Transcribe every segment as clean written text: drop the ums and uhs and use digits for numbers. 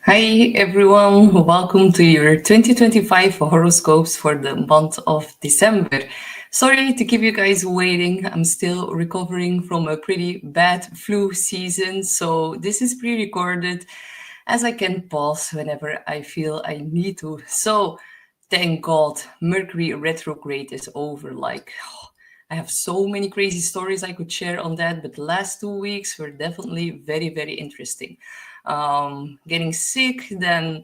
Hi everyone, welcome to your 2025 horoscopes for the month of December. Sorry to keep you guys waiting, I'm still recovering from a pretty bad flu season, so this is pre-recorded as I can pause whenever I feel I need to. So thank God, Mercury retrograde is over. I have so many crazy stories I could share on that, but the last 2 weeks were definitely very, very interesting. Getting sick, then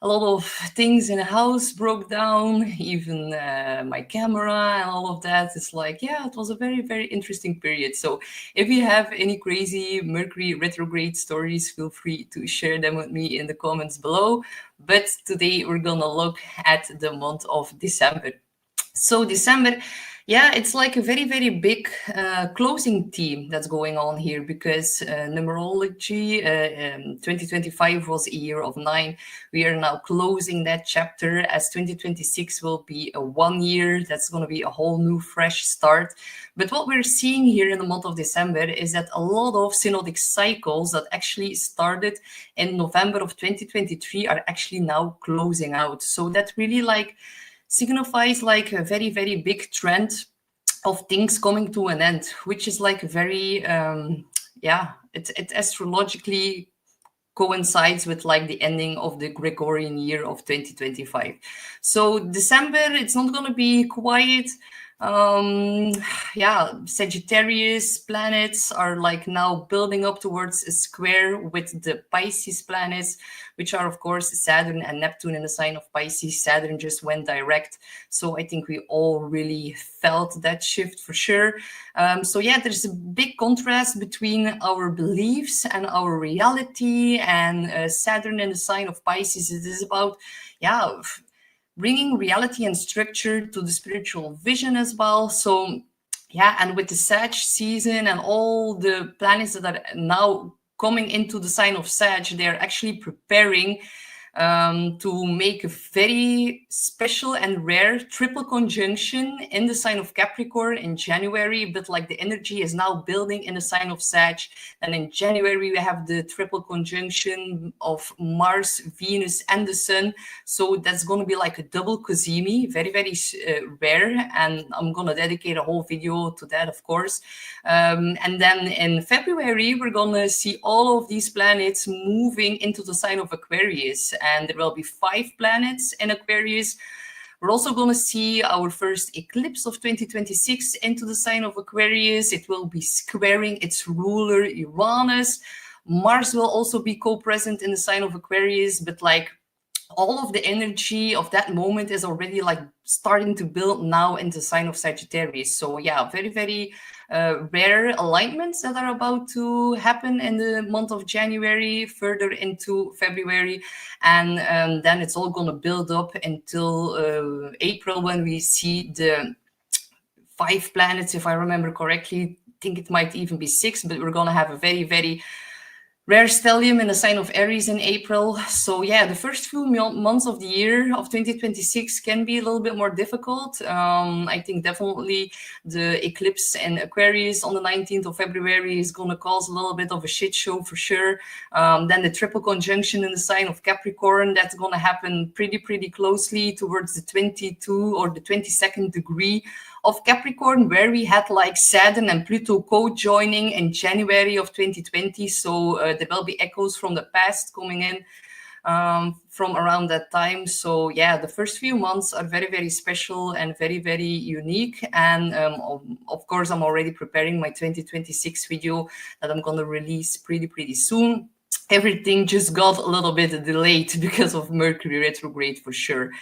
a lot of things in the house broke down, even my camera and all of that. It's like, yeah, it was a very, very interesting period. So if you have any crazy Mercury retrograde stories, feel free to share them with me in the comments below. But today we're gonna look at the month of December. So December, yeah, it's like a very, very big closing theme that's going on here because numerology 2025 was a year of 9. We are now closing that chapter as 2026 will be a 1 year. That's going to be a whole new fresh start. But what we're seeing here in the month of December is that a lot of synodic cycles that actually started in November of 2023 are actually now closing out. So that really signifies like a very, very big trend of things coming to an end, which is like very, it astrologically coincides with like the ending of the Gregorian year of 2025. So December, it's not going to be quiet. Sagittarius planets are like now building up towards a square with the Pisces planets, which are of course Saturn and Neptune in the sign of Pisces. Saturn just went direct, so I think we all really felt that shift for sure. There's a big contrast between our beliefs and our reality, and Saturn in the sign of Pisces, it is about bringing reality and structure to the spiritual vision as well. So yeah, and with the Sag season and all the planets that are now coming into the sign of Sag, they're actually preparing to make a very special and rare triple conjunction in the sign of Capricorn in January, but like the energy is now building in the sign of Sag. And in January, we have the triple conjunction of Mars, Venus, and the Sun. So that's going to be like a double cosimi, very, very rare. And I'm going to dedicate a whole video to that, of course. And then in February, we're going to see all of these planets moving into the sign of Aquarius. And there will be 5 planets in Aquarius. We're also going to see our first eclipse of 2026 into the sign of Aquarius. It will be squaring its ruler Uranus. Mars will also be co-present in the sign of Aquarius, but like all of the energy of that moment is already like starting to build now in the sign of Sagittarius. So yeah, very, very rare alignments that are about to happen in the month of January, further into February. And then it's all going to build up until April, when we see the 5 planets, if I remember correctly. I think it might even be 6, but we're going to have a very, very rare stellium in the sign of Aries in April. So yeah, the first few months of the year of 2026 can be a little bit more difficult. I think definitely the eclipse in Aquarius on the 19th of February is going to cause a little bit of a shit show for sure. Then the triple conjunction in the sign of Capricorn, that's going to happen pretty closely towards the 22 or the 22nd degree of Capricorn, where we had like Saturn and Pluto co-joining in January of 2020. So there will be echoes from the past coming in from around that time. So yeah, the first few months are very, very special and very, very unique. And of course, I'm already preparing my 2026 video that I'm going to release pretty soon. Everything just got a little bit delayed because of Mercury retrograde for sure.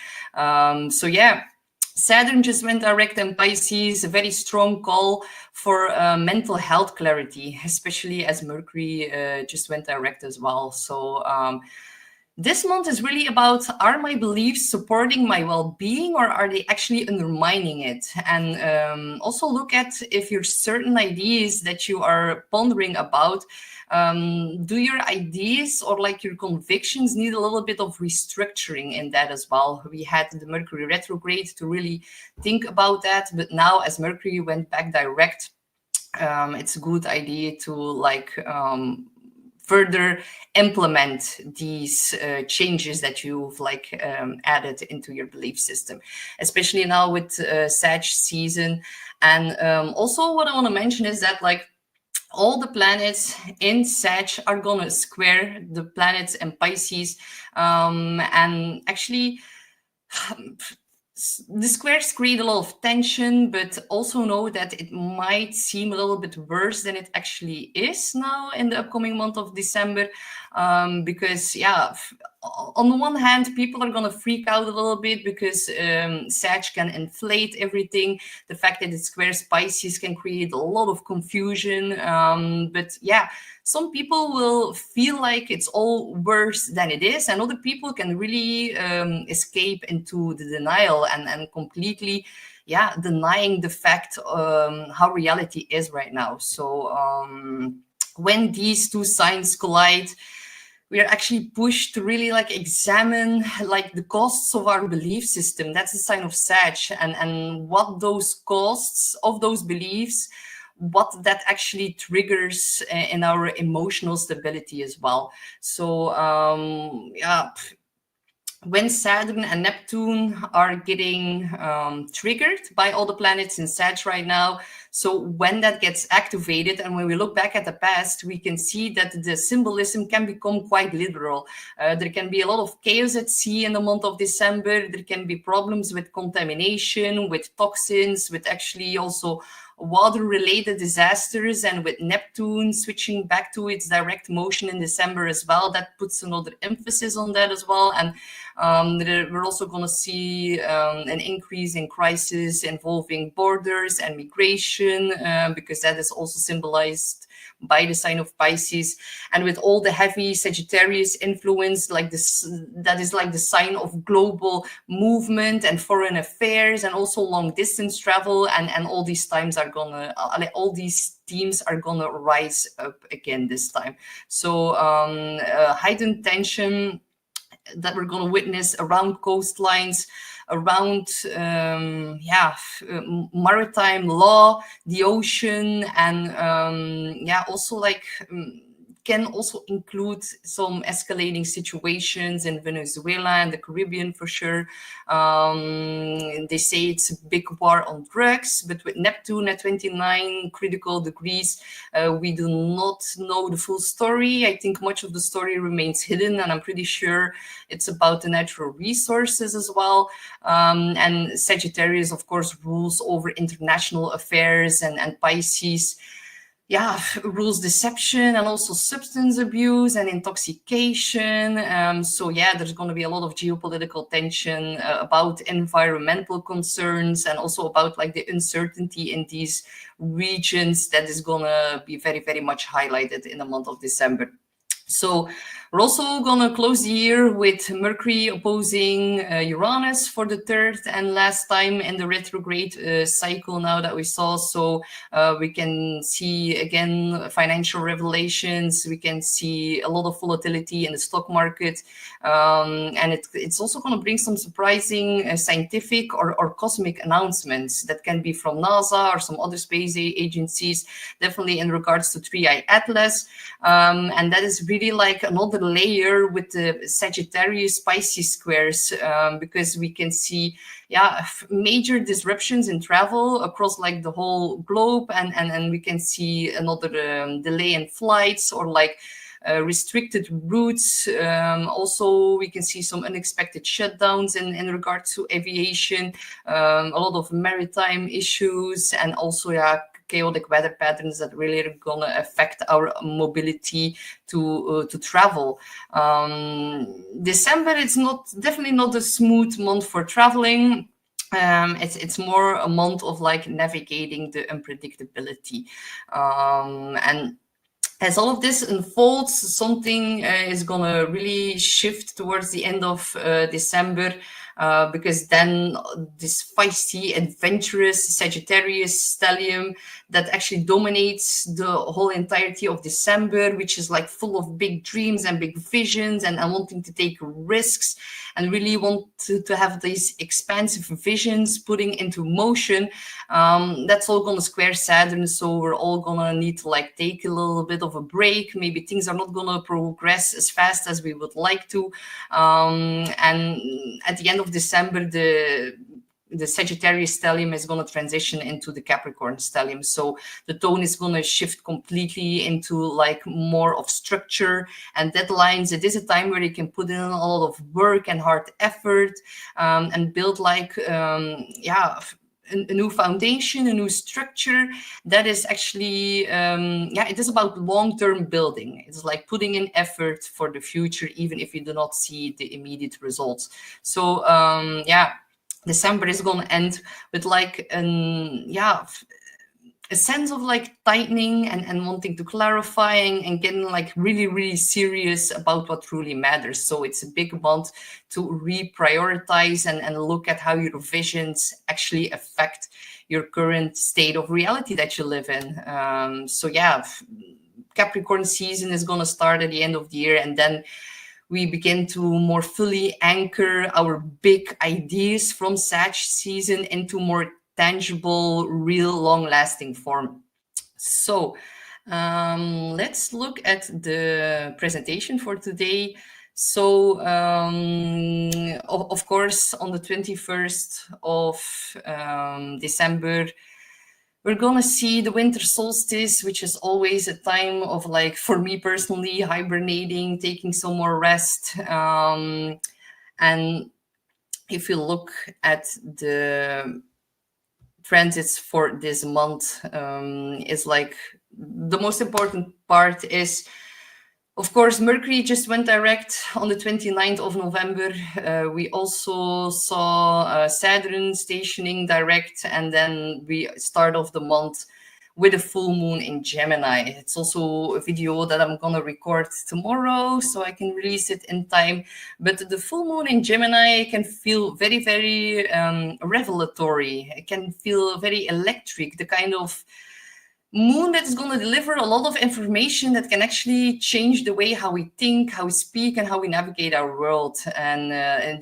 Saturn just went direct in Pisces, a very strong call for mental health clarity, especially as Mercury just went direct as well. So this month is really about, are my beliefs supporting my well-being, or are they actually undermining it? And also look at if your certain ideas that you are pondering about, do your ideas or like your convictions need a little bit of restructuring in that as well? We had the Mercury retrograde to really think about that, but now as Mercury went back direct, it's a good idea to further implement these changes that you've like added into your belief system, especially now with Sag season. And also what I want to mention is that like all the planets in Sag are gonna square the planets in Pisces, and actually the squares create a lot of tension, but also know that it might seem a little bit worse than it actually is now in the upcoming month of December, because yeah, on the one hand, people are going to freak out a little bit because Sag can inflate everything. The fact that it squares Pisces can create a lot of confusion, but yeah, some people will feel like it's all worse than it is, and other people can really escape into the denial and completely, yeah, denying the fact how reality is right now. So when these two signs collide, we are actually pushed to really like examine like the costs of our belief system. That's a sign of Sag, and what those costs of those beliefs, what that actually triggers in our emotional stability as well. So yeah, when Saturn and Neptune are getting triggered by all the planets in Sag right now, so when that gets activated and when we look back at the past, we can see that the symbolism can become quite literal. There can be a lot of chaos at sea in the month of December. There can be problems with contamination, with toxins, with actually also water-related disasters, and with Neptune switching back to its direct motion in December as well, that puts another emphasis on that as well. And we're also going to see an increase in crisis involving borders and migration, because that is also symbolized by the sign of Pisces. And with all the heavy Sagittarius influence, like this, that is like the sign of global movement and foreign affairs, and also long distance travel, and all these times are gonna, all these themes are gonna rise up again this time. So heightened tension that we're going to witness around coastlines, around maritime law, the ocean, and yeah, also like can also include some escalating situations in Venezuela and the Caribbean for sure. They say it's a big war on drugs, but with Neptune at 29 critical degrees, we do not know the full story. I think much of the story remains hidden, and I'm pretty sure it's about the natural resources as well. And Sagittarius, of course, rules over international affairs, and Pisces, yeah, rules deception and also substance abuse and intoxication. So yeah, there's going to be a lot of geopolitical tension about environmental concerns, and also about like the uncertainty in these regions that is going to be very, very much highlighted in the month of December. So we're also going to close the year with Mercury opposing Uranus for the third and last time in the retrograde cycle now that we saw. So we can see again financial revelations. We can see a lot of volatility in the stock market. And it's also going to bring some surprising scientific or cosmic announcements that can be from NASA or some other space agencies, definitely in regards to 3i Atlas. And that is really like another layer with the Sagittarius Pisces squares, because we can see, yeah, major disruptions in travel across like the whole globe, and we can see another delay in flights, or like restricted routes. Also, we can see some unexpected shutdowns in regard to aviation, a lot of maritime issues, and also, yeah, chaotic weather patterns that really are going to affect our mobility to travel. December, it's definitely not a smooth month for traveling. It's more a month of like navigating the unpredictability, and as all of this unfolds, something is going to really shift towards the end of December. because then this feisty, adventurous Sagittarius stellium that actually dominates the whole entirety of December, which is like full of big dreams and big visions and wanting to take risks and really want to have these expansive visions putting into motion. That's all going to square Saturn, so we're all going to need to like take a little bit of a break. Maybe things are not going to progress as fast as we would like to. And at the end of December, the Sagittarius stellium is going to transition into the Capricorn stellium. So the tone is going to shift completely into like more of structure and deadlines. It is a time where you can put in a lot of work and hard effort, and build like, a new foundation, a new structure that is actually, it is about long-term building. It's like putting in effort for the future, even if you do not see the immediate results. So, December is going to end with like a sense of like tightening and wanting to clarifying and getting like really, really serious about what truly matters. So it's a big month to reprioritize and look at how your visions actually affect your current state of reality that you live in. Capricorn season is going to start at the end of the year, and then we begin to more fully anchor our big ideas from Sag season into more tangible, real, long-lasting form. So let's look at the presentation for today. So, of course, on the 21st of December, we're going to see the winter solstice, which is always a time of, like, for me personally, hibernating, taking some more rest. And if you look at the transits for this month, is like the most important part is, of course, Mercury just went direct on the 29th of November. We also saw Saturn stationing direct, and then we start off the month with a full moon in Gemini. It's also a video that I'm going to record tomorrow, so I can release it in time. But the full moon in Gemini can feel very, very revelatory. It can feel very electric, the kind of moon that is going to deliver a lot of information that can actually change the way how we think, how we speak, and how we navigate our world. And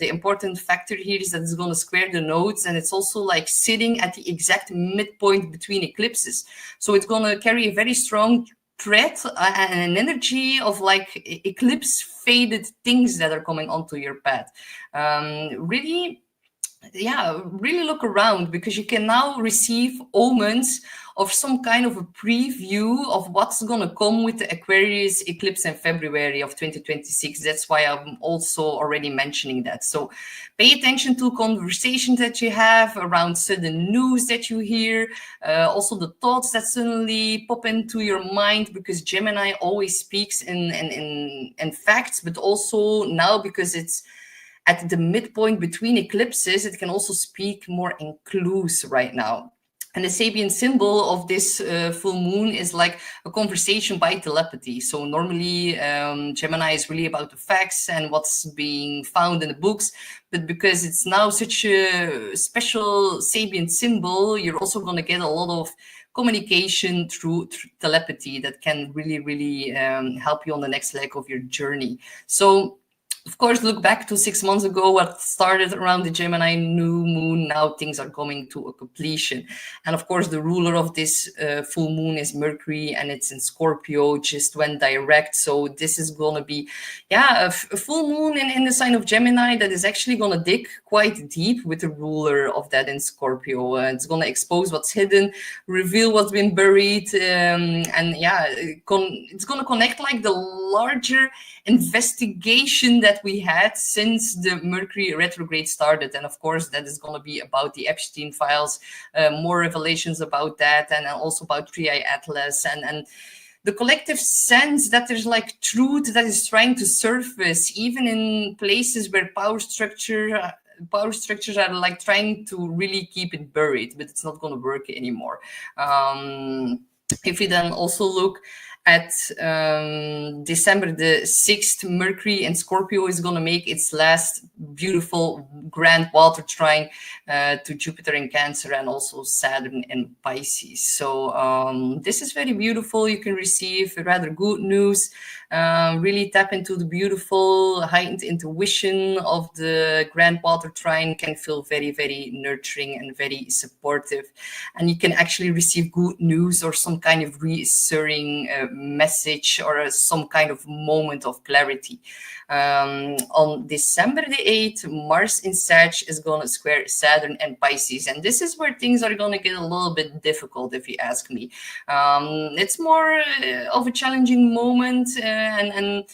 the important factor here is that it's going to square the nodes, and it's also like sitting at the exact midpoint between eclipses. So it's going to carry a very strong thread and an energy of like eclipse faded things that are coming onto your path. Really look around, because you can now receive omens of some kind of a preview of what's going to come with the Aquarius eclipse in February of 2026. That's why I'm also already mentioning that. So pay attention to conversations that you have around sudden news that you hear, also the thoughts that suddenly pop into your mind, because Gemini always speaks in facts, but also now, because it's at the midpoint between eclipses, it can also speak more in clues right now. And the Sabian symbol of this full moon is like a conversation by telepathy. So normally Gemini is really about the facts and what's being found in the books. But because it's now such a special Sabian symbol, you're also going to get a lot of communication through telepathy that can really, really help you on the next leg of your journey. So, of course, look back to 6 months ago, what started around the Gemini new moon. Now things are coming to a completion. And of course, the ruler of this full moon is Mercury, and it's in Scorpio, just went direct. So this is going to be, a full moon in the sign of Gemini that is actually going to dig quite deep with the ruler of that in Scorpio. It's going to expose what's hidden, reveal what's been buried. It's going to connect like the larger investigation that we had since the Mercury retrograde started. And of course, that is going to be about the Epstein files, more revelations about that, and also about 3i Atlas, and the collective sense that there's like truth that is trying to surface, even in places where power structures are like trying to really keep it buried, but it's not going to work anymore. If you then also look at December the 6th, Mercury and Scorpio is going to make its last beautiful grand water trine to Jupiter in Cancer and also Saturn in Pisces. So this is very beautiful. You can receive rather good news, really tap into the beautiful heightened intuition of the grand water trine. Can feel very, very nurturing and very supportive. And you can actually receive good news or some kind of reassuring message or some kind of moment of clarity. On December the 8th, Mars in Sag is going to square Saturn and Pisces. And this is where things are going to get a little bit difficult, if you ask me. It's more of a challenging moment, and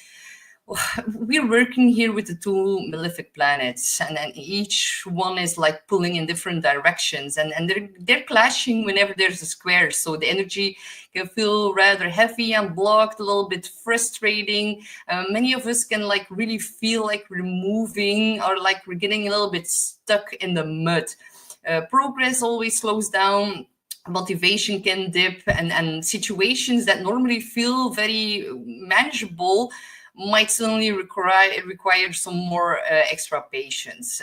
we're working here with the two malefic planets, and each one is like pulling in different directions, and they're clashing whenever there's a square. So the energy can feel rather heavy and blocked, a little bit frustrating. Many of us can like really feel like we're moving or like we're getting a little bit stuck in the mud. Progress always slows down. Motivation can dip, and situations that normally feel very manageable might suddenly require some more extra patience.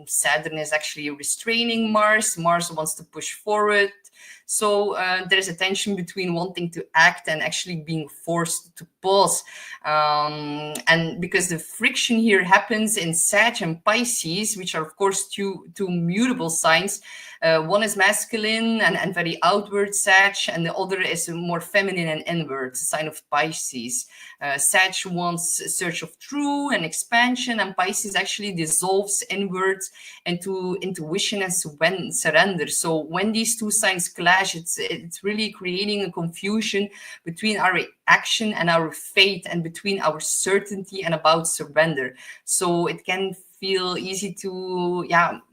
Saturn is actually restraining Mars. Mars wants to push forward. So there's a tension between wanting to act and actually being forced to pause. And because the friction here happens in Sag and Pisces, which are, of course, two mutable signs. One is masculine and very outward Sag, and the other is more feminine and inward, sign of Pisces. Sag wants a search of truth and expansion, and Pisces actually dissolves inwards into intuition and surrender. So when these two signs clash, it's really creating a confusion between our action and our faith, and between our certainty and about surrender. So it can feel easy to,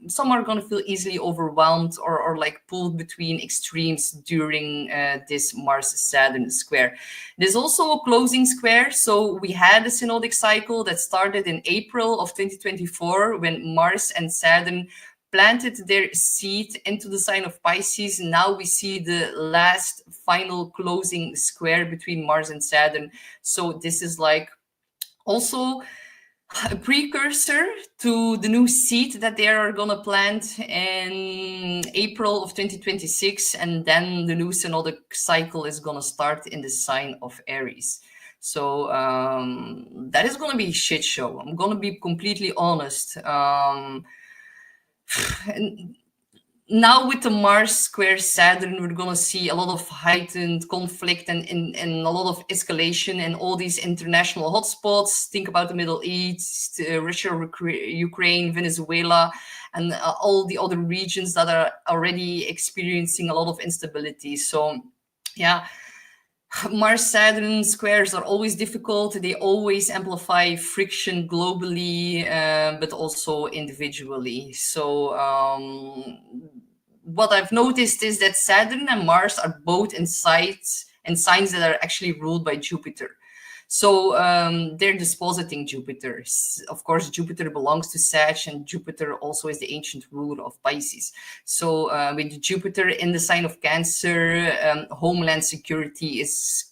some are going to feel easily overwhelmed or like pulled between extremes during this Mars-Saturn square. There's also a closing square. So we had a synodic cycle that started in April of 2024 when Mars and Saturn planted their seed into the sign of Pisces. Now we see the last final closing square between Mars and Saturn. So this is like also a precursor to the new seed that they are going to plant in April of 2026. And then the new synodic cycle is going to start in the sign of Aries. So that is going to be a shit show. I'm going to be completely honest. Now with the Mars square Saturn, we're going to see a lot of heightened conflict and a lot of escalation in all these international hotspots. Think about the Middle East, Russia, Ukraine, Venezuela, and all the other regions that are already experiencing a lot of instability. So, yeah. Mars-Saturn squares are always difficult. They always amplify friction globally, but also individually. So what I've noticed is that Saturn and Mars are both in signs that are actually ruled by Jupiter. So they're dispositing Jupiter. Of course, Jupiter belongs to Sag, and Jupiter also is the ancient ruler of Pisces. So with Jupiter in the sign of Cancer, homeland security is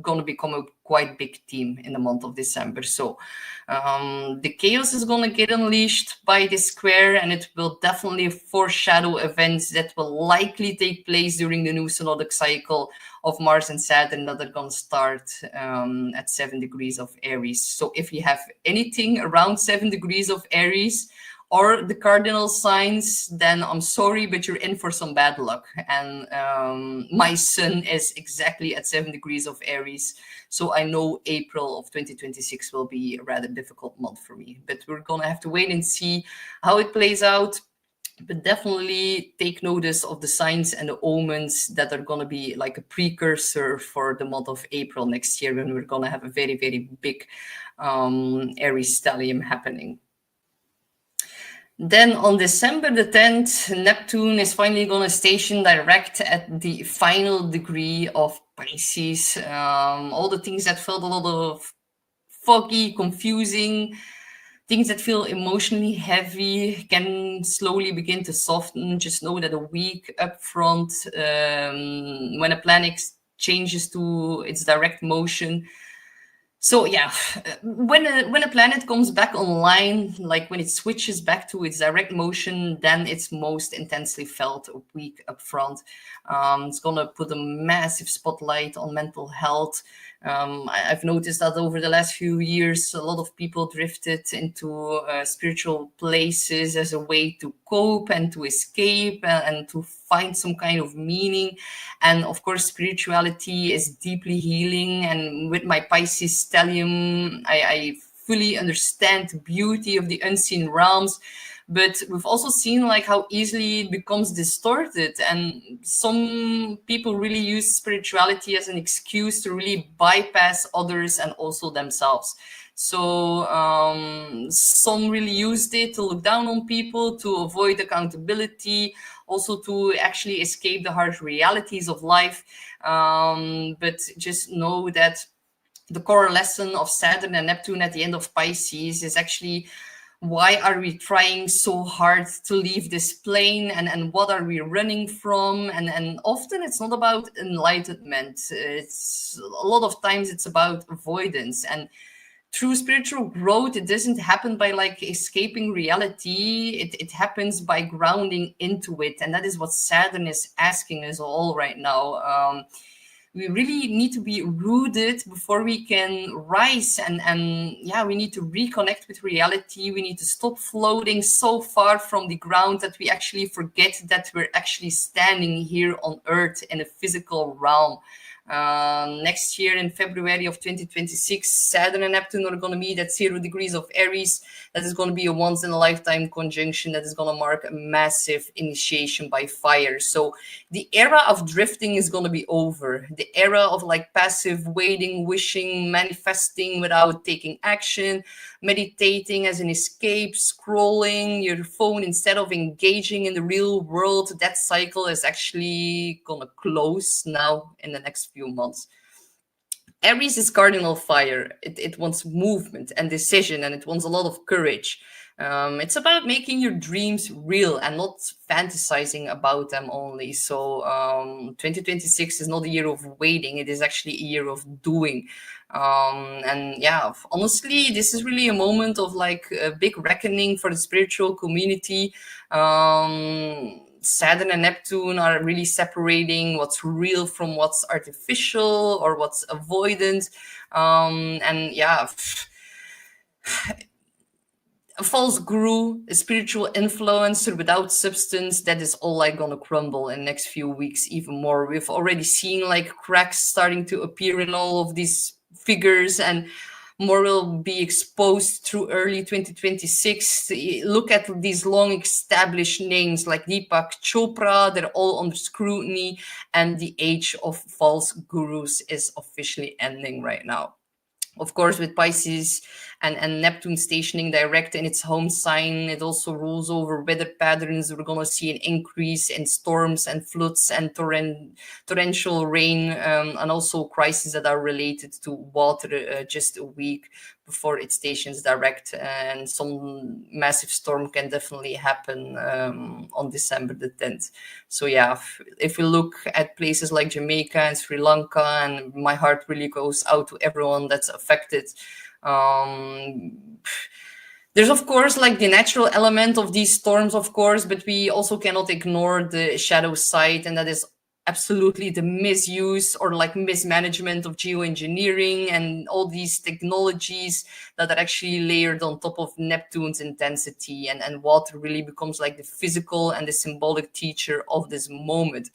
going to become a quite big theme in the month of December. So the chaos is going to get unleashed by this square, and it will definitely foreshadow events that will likely take place during the new synodic cycle of Mars and Saturn that are going to start at 7 degrees of Aries. So if you have anything around 7 degrees of Aries or the cardinal signs, then I'm sorry, but you're in for some bad luck. And my sun is exactly at 7 degrees of Aries. So I know April of 2026 will be a rather difficult month for me. But we're going to have to wait and see how it plays out. But definitely take notice of the signs and the omens that are going to be like a precursor for the month of April next year, when we're going to have a very, very big Aries stellium happening. Then on December the 10th, Neptune is finally going to station direct at the final degree of Pisces. All the things that felt a lot of foggy, confusing, things that feel emotionally heavy can slowly begin to soften. Just know that a week up front, when a planet changes to its direct motion. So yeah, when a planet comes back online, like when it switches back to its direct motion, then it's most intensely felt a week up front. It's gonna put a massive spotlight on mental health. I've noticed that over the last few years, a lot of people drifted into spiritual places as a way to cope and to escape and to find some kind of meaning. And of course, spirituality is deeply healing. And with my Pisces stellium, I fully understand the beauty of the unseen realms. But we've also seen like how easily it becomes distorted, and some people really use spirituality as an excuse to really bypass others and also themselves. So some really used it to look down on people, to avoid accountability, also to actually escape the harsh realities of life. But just know that the core lesson of Saturn and Neptune at the end of Pisces is actually, why are we trying so hard to leave this plane, and what are we running from? And often it's not about enlightenment. It's a lot of times it's about avoidance. And true spiritual growth, it doesn't happen by like escaping reality. It happens by grounding into it. And that is what Saturn is asking us all right now. We really need to be rooted before we can rise, and yeah, we need to reconnect with reality. We need to stop floating so far from the ground that we actually forget that we're actually standing here on Earth in a physical realm. Next year in February of 2026, Saturn and Neptune are going to meet at 0 degrees of Aries. That is going to be a once in a lifetime conjunction that is going to mark a massive initiation by fire. So the era of drifting is going to be over. The era of like passive waiting, wishing, manifesting without taking action, meditating as an escape, scrolling your phone instead of engaging in the real world, that cycle is actually going to close now in the next few months. Aries is cardinal fire. It wants movement and decision, and it wants a lot of courage. It's about making your dreams real and not fantasizing about them only. So 2026 is not a year of waiting. It is actually a year of doing. And yeah, honestly, this is really a moment of like a big reckoning for the spiritual community. Saturn and Neptune are really separating what's real from what's artificial or what's avoidant. And yeah, a false guru, a spiritual influencer without substance, that is all like gonna crumble in the next few weeks even more. We've already seen like cracks starting to appear in all of these figures, and more will be exposed through early 2026. Look at these long established names like Deepak Chopra, they're all under scrutiny, and the age of false gurus is officially ending right now. Of course, with Pisces and Neptune stationing direct in its home sign, it also rules over weather patterns. We're going to see an increase in storms and floods and torrential rain, and also crises that are related to water just a week before it stations direct. And some massive storm can definitely happen on December the 10th. So yeah, if we look at places like Jamaica and Sri Lanka, and my heart really goes out to everyone that's affected. There's of course like the natural element of these storms, of course, but we also cannot ignore the shadow side, and that is absolutely the misuse or like mismanagement of geoengineering and all these technologies that are actually layered on top of Neptune's intensity, and water really becomes like the physical and the symbolic teacher of this moment.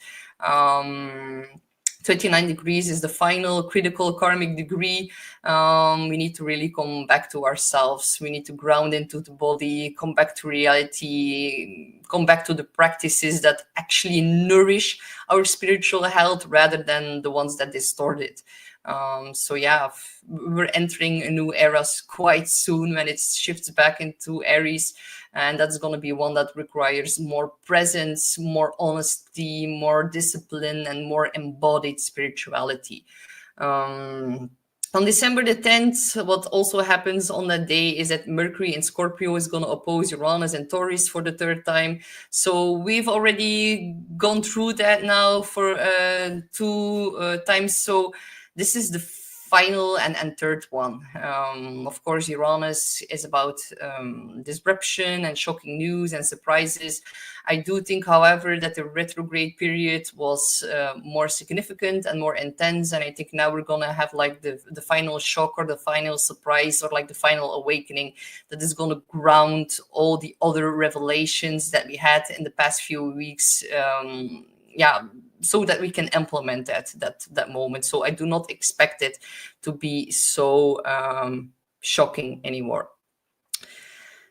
29 degrees is the final critical karmic degree. We need to really come back to ourselves. We need to ground into the body, come back to reality, come back to the practices that actually nourish our spiritual health rather than the ones that distort it. So yeah, we're entering a new era quite soon when it shifts back into Aries, and that's going to be one that requires more presence, more honesty, more discipline, and more embodied spirituality. On December the 10th, what also happens on that day is that Mercury in Scorpio is going to oppose Uranus and Taurus for the third time. So we've already gone through that now for two times. So this is the final and third one. Of course, Uranus is about disruption and shocking news and surprises. I do think, however, that the retrograde period was more significant and more intense. And I think now we're going to have like the final shock or the final surprise or like the final awakening that is going to ground all the other revelations that we had in the past few weeks. So that we can implement that moment. So I do not expect it to be so shocking anymore.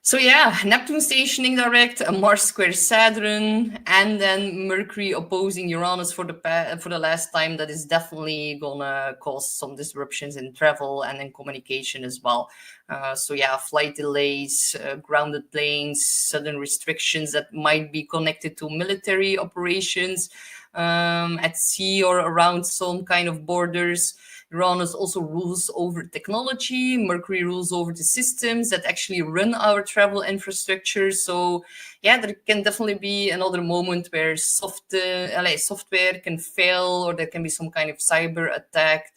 So yeah, Neptune stationing direct, Mars square Saturn, and then Mercury opposing Uranus for the last time. That is definitely gonna cause some disruptions in travel and in communication as well. So yeah, flight delays, grounded planes, sudden restrictions that might be connected to military operations at sea or around some kind of borders. Uranus also rules over technology. Mercury rules over the systems that actually run our travel infrastructure. So yeah, there can definitely be another moment where software can fail, or there can be some kind of cyber attack,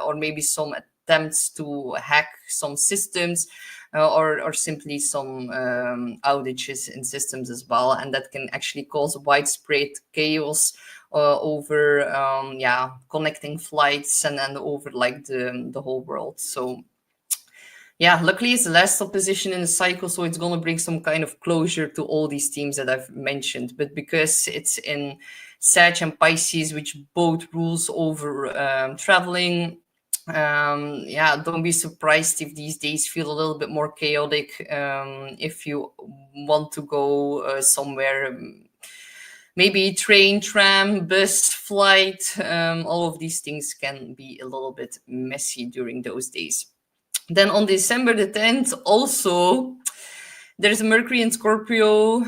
or maybe some attempts to hack some systems, or simply some outages in systems as well. And that can actually cause widespread chaos over connecting flights and over like the whole world. So yeah, luckily it's the last opposition in the cycle, so it's going to bring some kind of closure to all these themes that I've mentioned. But because it's in Sag and Pisces, which both rules over traveling, don't be surprised if these days feel a little bit more chaotic. If you want to go somewhere, maybe train, tram, bus, flight, all of these things can be a little bit messy during those days. Then on December the 10th, also, there's a Mercury in Scorpio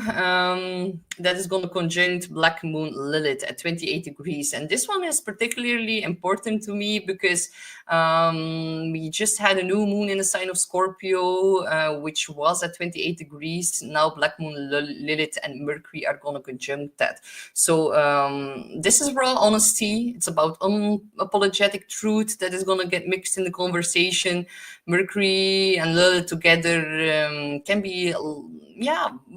that is going to conjunct Black Moon Lilith at 28 degrees. And this one is particularly important to me because we just had a new moon in the sign of Scorpio, which was at 28 degrees. Now Black Moon Lilith and Mercury are going to conjunct that. So this is raw honesty. It's about unapologetic truth that is going to get mixed in the conversation. Mercury and Lilith together can be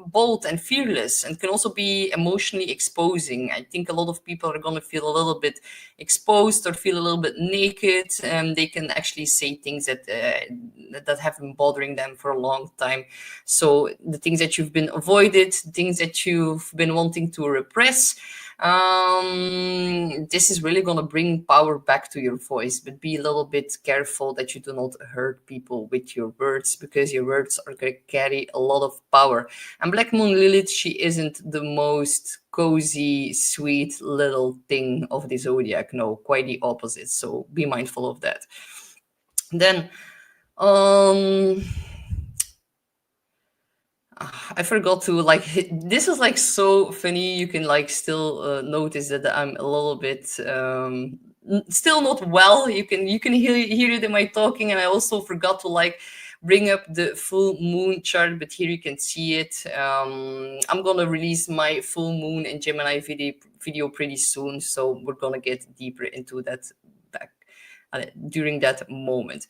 bold and fearless, and can also be emotionally exposing. I think a lot of people are going to feel a little bit exposed or feel a little bit naked, and they can actually say things that have been bothering them for a long time. So the things that you've been avoided, things that you've been wanting to repress, this is really going to bring power back to your voice. But be a little bit careful that you do not hurt people with your words, because your words are going to carry a lot of power. And Black Moon Lilith, she isn't the most cozy, sweet little thing of the zodiac. No, quite the opposite. So be mindful of that. Then I forgot to this is like so funny. You can like still notice that I'm a little bit still not well. You can hear it in my talking, and I also forgot to like bring up the full moon chart, but here you can see it. I'm gonna release my full moon in Gemini video pretty soon, so we're gonna get deeper into that during that moment.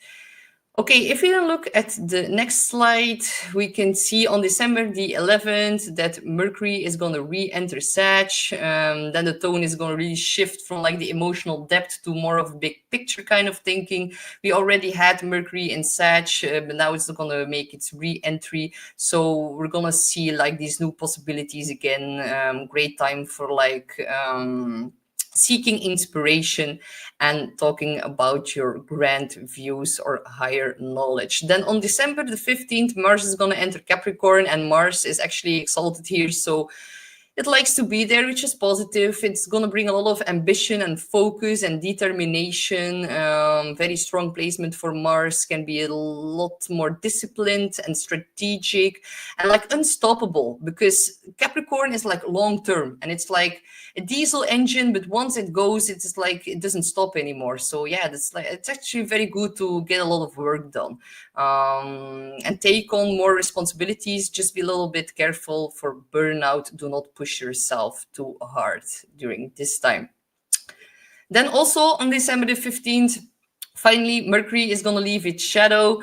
Okay, if we then look at the next slide, we can see on December the 11th that Mercury is going to re-enter Sag. Then the tone is going to really shift from like the emotional depth to more of a big picture kind of thinking. We already had Mercury in Sag, but now it's going to make its re-entry. So we're going to see like these new possibilities again. Great time for like seeking inspiration and talking about your grand views or higher knowledge. Then on December the 15th, Mars is going to enter Capricorn, and Mars is actually exalted here. So it likes to be there, which is positive. It's going to bring a lot of ambition and focus and determination. Very strong placement for Mars, can be a lot more disciplined and strategic and like unstoppable, because Capricorn is like long term, and it's like a diesel engine, but once it goes, it's like it doesn't stop anymore. So yeah, it's actually very good to get a lot of work done, and take on more responsibilities. Just be a little bit careful for burnout. Do not push yourself too hard during this time. Then also on December the 15th, finally, Mercury is going to leave its shadow.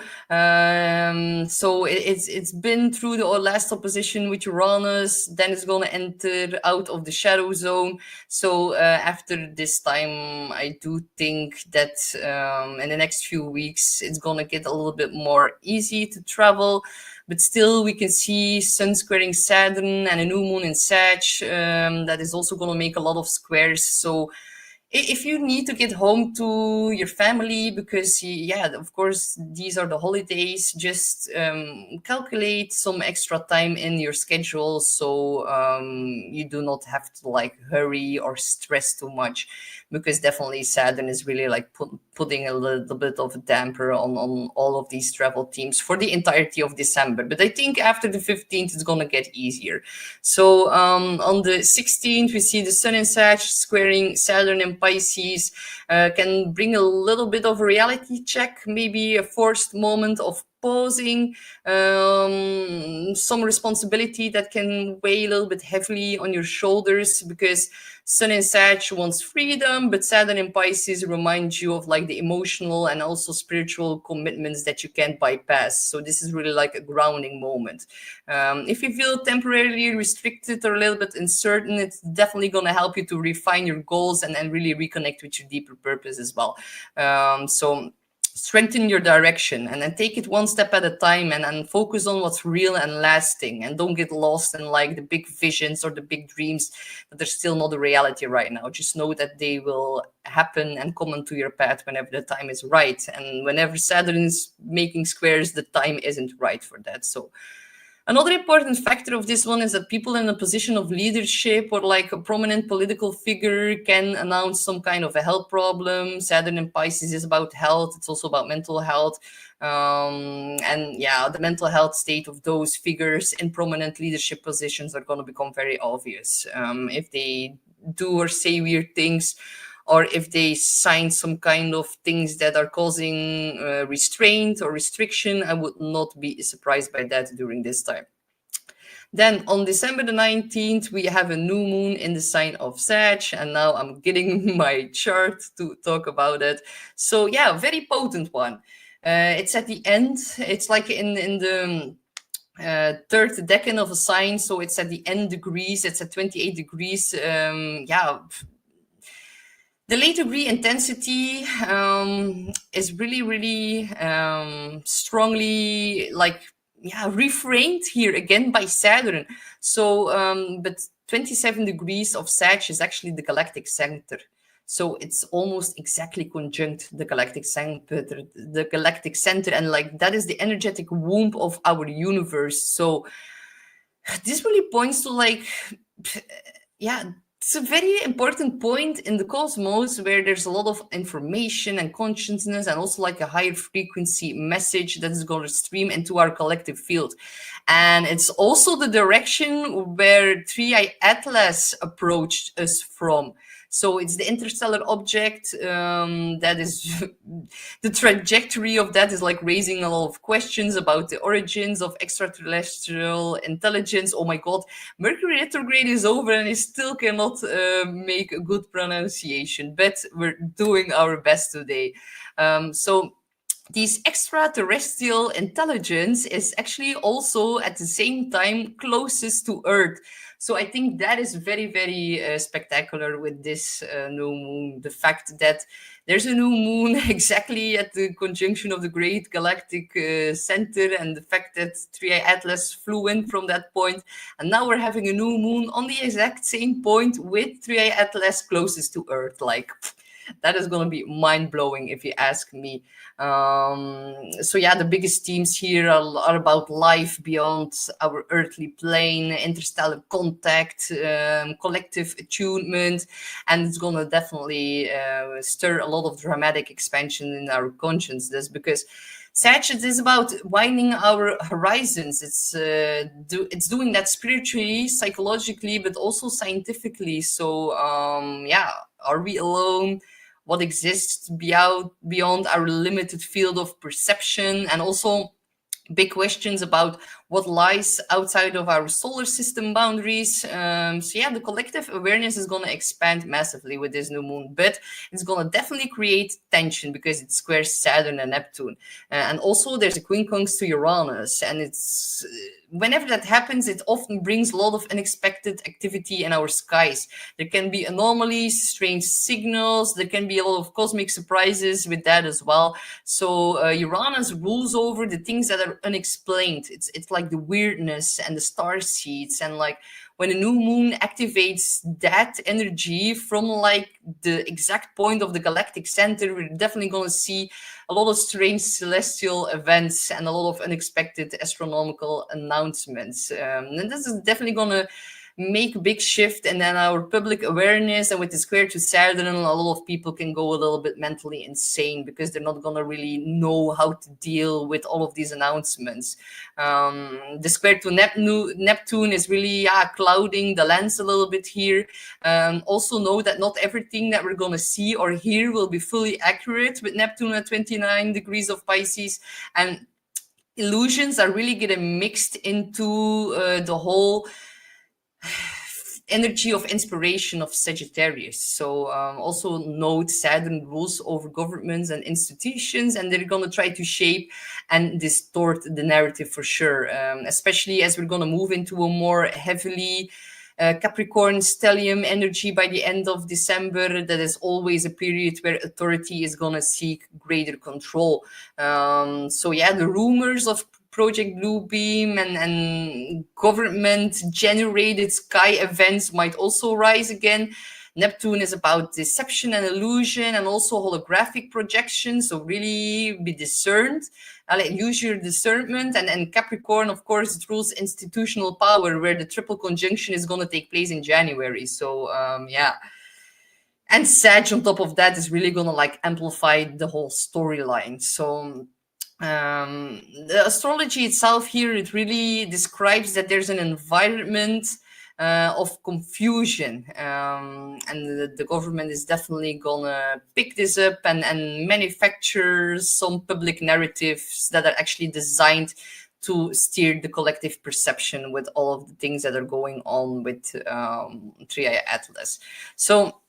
So it's been through the last opposition with Uranus. Then it's going to enter out of the shadow zone. So after this time, I do think that in the next few weeks, it's going to get a little bit more easy to travel. But still, we can see Sun squaring Saturn and a new moon in Sag. That is also going to make a lot of squares. So if you need to get home to your family, because yeah, of course, these are the holidays, just calculate some extra time in your schedule, so you do not have to like hurry or stress too much, because definitely Saturn is really like putting a little bit of a damper on all of these travel teams for the entirety of December. But I think after the 15th, it's going to get easier. So on the 16th, we see the Sun in Sag squaring Saturn in Pisces, can bring a little bit of a reality check, maybe a forced moment of pausing, some responsibility that can weigh a little bit heavily on your shoulders, because Sun in Sag wants freedom, but Saturn in Pisces reminds you of like the emotional and also spiritual commitments that you can't bypass. So this is really like a grounding moment. If you feel temporarily restricted or a little bit uncertain, it's definitely going to help you to refine your goals and really reconnect with your deeper purpose as well. So strengthen your direction and then take it one step at a time, and focus on what's real and lasting, and don't get lost in like the big visions or the big dreams that are still not a reality right now. Just know that they will happen and come into your path whenever the time is right. And whenever Saturn is making squares, the time isn't right for that. So another important factor of this one is that people in a position of leadership or like a prominent political figure can announce some kind of a health problem. Saturn in Pisces is about health. It's also about mental health. And yeah, the mental health state of those figures in prominent leadership positions are going to become very obvious. If they do or say weird things, or if they sign some kind of things that are causing restraint or restriction, I would not be surprised by that during this time. Then on December the 19th, we have a new moon in the sign of Sag, and now I'm getting my chart to talk about it. So yeah, very potent one. It's at the end. It's like in the third decan of a sign, so it's at the end degrees. It's at 28 degrees. Yeah. The late degree intensity is really strongly reframed here again by Saturn. So, but 27 degrees of Sag is actually the galactic center. So it's almost exactly conjunct the galactic center, and like that is the energetic womb of our universe. So this really points to like, yeah, it's a very important point in the cosmos where there's a lot of information and consciousness, and also like a higher frequency message that is going to stream into our collective field. And it's also the direction where 3i Atlas approached us from. So it's the interstellar object that is the trajectory of that is like raising a lot of questions about the origins of extraterrestrial intelligence. Oh my God, Mercury retrograde is over and I still cannot make a good pronunciation, but we're doing our best today. So this extraterrestrial intelligence is actually also at the same time closest to Earth. So I think that is very spectacular with this new moon. The fact that there's a new moon exactly at the conjunction of the great galactic center, and the fact that 3i Atlas flew in from that point, and now we're having a new moon on the exact same point with 3i Atlas closest to Earth. Like, That is going to be mind-blowing if you ask me. So yeah, the biggest themes here are about life beyond our earthly plane, interstellar contact, collective attunement, and it's going to definitely stir a lot of dramatic expansion in our consciousness, because Sagittarius is about widening our horizons. It's doing that spiritually, psychologically, but also scientifically. So yeah, are we alone? What exists beyond our limited field of perception? And also big questions about what lies outside of our solar system boundaries. So yeah, the collective awareness is going to expand massively with this new moon, but it's going to definitely create tension because it squares Saturn and Neptune. And also there's a quincunx to Uranus, and it's whenever that happens, it often brings a lot of unexpected activity in our skies. There can be anomalies, strange signals, there can be a lot of cosmic surprises with that as well. So Uranus rules over the things that are unexplained. It's like the weirdness and the star seeds, and like when a new moon activates that energy from like the exact point of the galactic center, we're definitely going to see a lot of strange celestial events and a lot of unexpected astronomical announcements. And this is definitely going to make a big shift, and then our public awareness, and with the square to Saturn, a lot of people can go a little bit mentally insane because they're not going to really know how to deal with all of these announcements. The square to Neptune is really clouding the lens a little bit here. Also know that not everything that we're going to see or hear will be fully accurate with Neptune at 29 degrees of Pisces, and illusions are really getting mixed into the whole energy of inspiration of Sagittarius. So also note Saturn rules over governments and institutions, and they're going to try to shape and distort the narrative for sure, especially as we're going to move into a more heavily Capricorn stellium energy by the end of December. That is always a period where authority is going to seek greater control. So yeah, the rumors of Project Bluebeam and government-generated sky events might also rise again. Neptune is about deception and illusion, and also holographic projection, so really be discerned. Use your discernment. And Capricorn, of course, it rules institutional power, where the triple conjunction is going to take place in January. So yeah. And Sag on top of that is really going to like amplify the whole storyline. So the astrology itself here, it really describes that there's an environment of confusion, and the government is definitely gonna pick this up and manufacture some public narratives that are actually designed to steer the collective perception with all of the things that are going on with Triad Atlas. So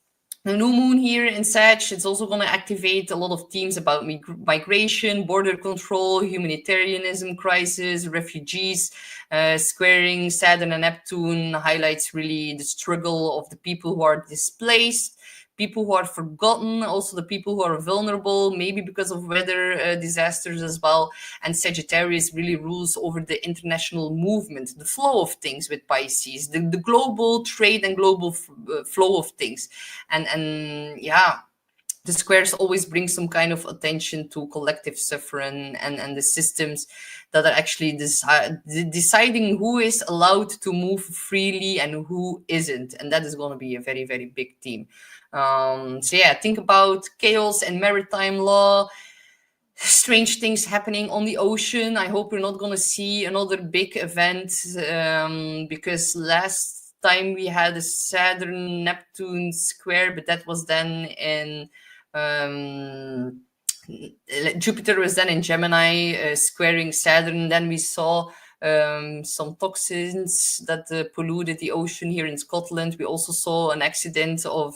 the new moon here in Sag, it's also going to activate a lot of themes about migration, border control, humanitarianism crisis, refugees. Squaring Saturn and Neptune highlights really the struggle of the people who are displaced, people who are forgotten, also the people who are vulnerable, maybe because of weather disasters as well. And Sagittarius really rules over the international movement, the flow of things with Pisces, the global trade and global flow of things. And yeah, the squares always bring some kind of attention to collective suffering and the systems that are actually deciding who is allowed to move freely and who isn't. And that is going to be a very, very big theme. So yeah, think about chaos and maritime law, strange things happening on the ocean. I hope we're not going to see another big event, because last time we had a Saturn Neptune square, but that was then in Jupiter was then in Gemini, squaring Saturn. Then we saw some toxins that polluted the ocean here in Scotland. We also saw an accident of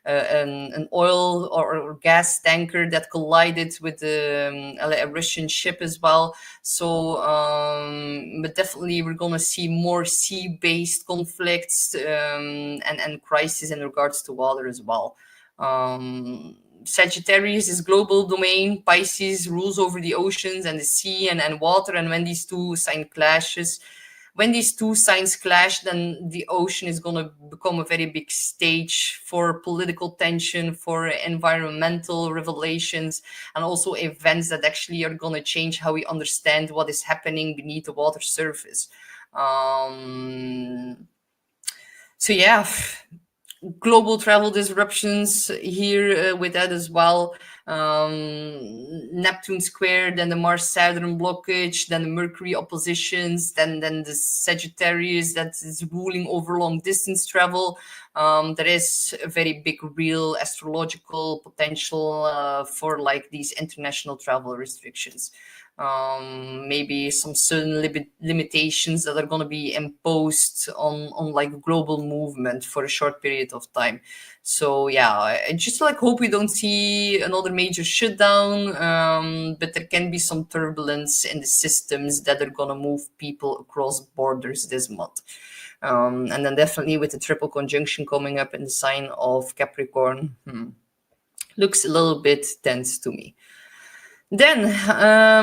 an oil or gas tanker that collided with a Russian ship as well. So, but definitely we're going to see more sea-based conflicts and crises in regards to water as well. Sagittarius is global domain. Pisces rules over the oceans and the sea and water. And when these two sign clashes, when these two signs clash, then the ocean is going to become a very big stage for political tension, for environmental revelations, and also events that actually are going to change how we understand what is happening beneath the water surface. So yeah, global travel disruptions here with that as well. Neptune square, then the Mars-Saturn blockage, then the Mercury oppositions, then the Sagittarius that is ruling over long distance travel. There is a very big real astrological potential for like these international travel restrictions. Maybe some certain limitations that are going to be imposed on like global movement for a short period of time. So yeah, I just like hope we don't see another major shutdown, but there can be some turbulence in the systems that are going to move people across borders this month. And then definitely with the triple conjunction coming up in the sign of Capricorn, looks a little bit tense to me. Then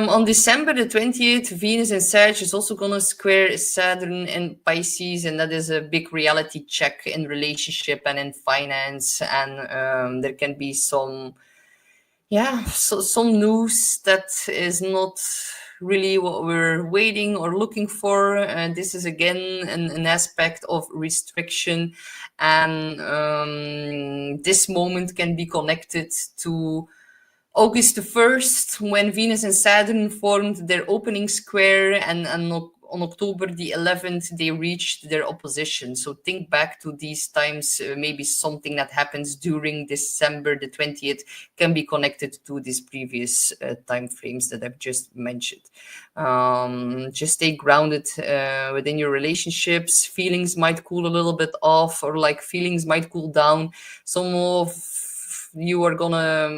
on December the 20th, Venus in Sag is also going to square Saturn in Pisces, and that is a big reality check in relationship and in finance. And there can be some, some news that is not really what we're waiting or looking for. And this is again an aspect of restriction, and this moment can be connected to August the 1st, when Venus and Saturn formed their opening square, and on October the 11th, they reached their opposition. So think back to these times, maybe something that happens during December the 20th can be connected to these previous time frames that I've just mentioned. Just stay grounded within your relationships. Feelings might cool a little bit off, or like feelings might cool down. Some of you are gonna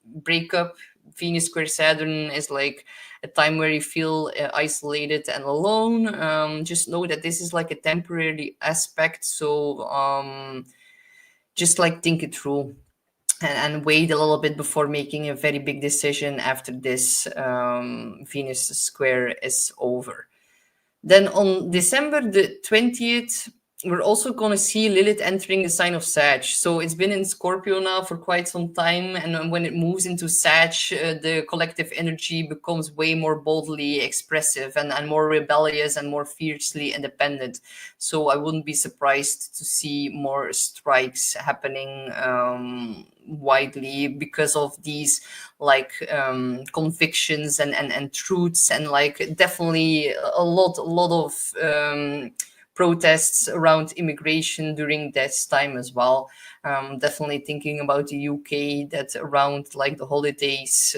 break up. Venus square Saturn is like a time where you feel isolated and alone. Just know that this is like a temporary aspect, so just like think it through and wait a little bit before making a very big decision after this Venus square is over. Then on December the 20th, we're also going to see Lilith entering the sign of Sag. So it's been in Scorpio now for quite some time. And when it moves into Sag, the collective energy becomes way more boldly expressive and more rebellious and more fiercely independent. So I wouldn't be surprised to see more strikes happening widely because of these like convictions and truths, and like definitely a lot of protests around immigration during this time as well. Definitely thinking about the UK, that around like the holidays,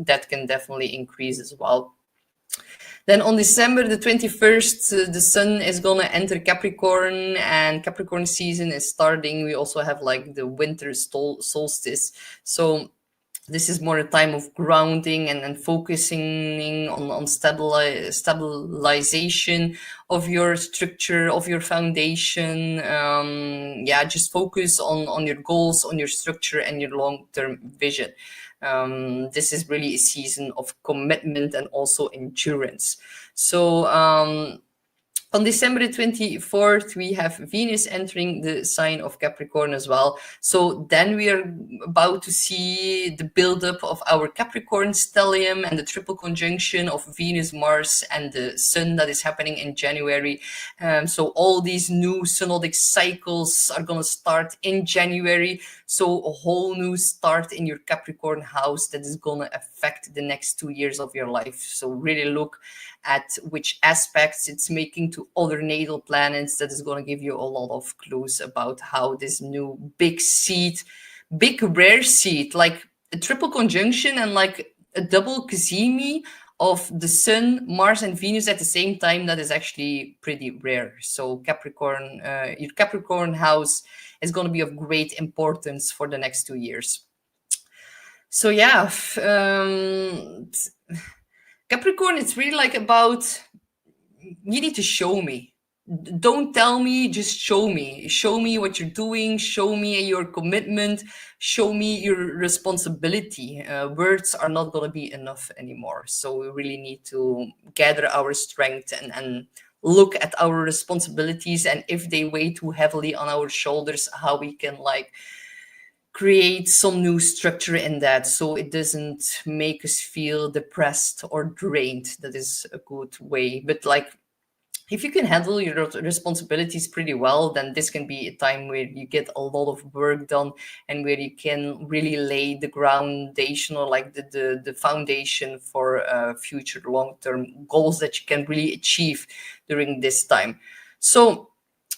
that can definitely increase as well. Then on December the 21st, the sun is going to enter Capricorn, and Capricorn season is starting. We also have like the winter solstice. So this is more a time of grounding and focusing on stabilization of your structure, of your foundation. Just focus on your goals, on your structure, and your long-term vision. This is really a season of commitment and also endurance. So on December 24th, we have Venus entering the sign of Capricorn as well. So then we are about to see the buildup of our Capricorn stellium and the triple conjunction of Venus, Mars, and the Sun that is happening in January. So all these new synodic cycles are going to start in January. So a whole new start in your Capricorn house that is going to affect the next 2 years of your life. So really look at which aspects it's making to other natal planets. That is going to give you a lot of clues about how this new big rare seed, like a triple conjunction and like a double cazimi of the Sun, Mars, and Venus at the same time, that is actually pretty rare. So Capricorn, your Capricorn house is going to be of great importance for the next 2 years. So yeah, Capricorn, it's really like about, you need to show me. don't tell me, just show me. Show me what you're doing. Show me your commitment. Show me your responsibility. Words are not going to be enough anymore. So we really need to gather our strength and look at our responsibilities, and if they weigh too heavily on our shoulders, how we can like create some new structure in that so it doesn't make us feel depressed or drained. That is a good way. But like, if you can handle your responsibilities pretty well, then this can be a time where you get a lot of work done and where you can really lay the foundation, or like the foundation for future long-term goals that you can really achieve during this time. So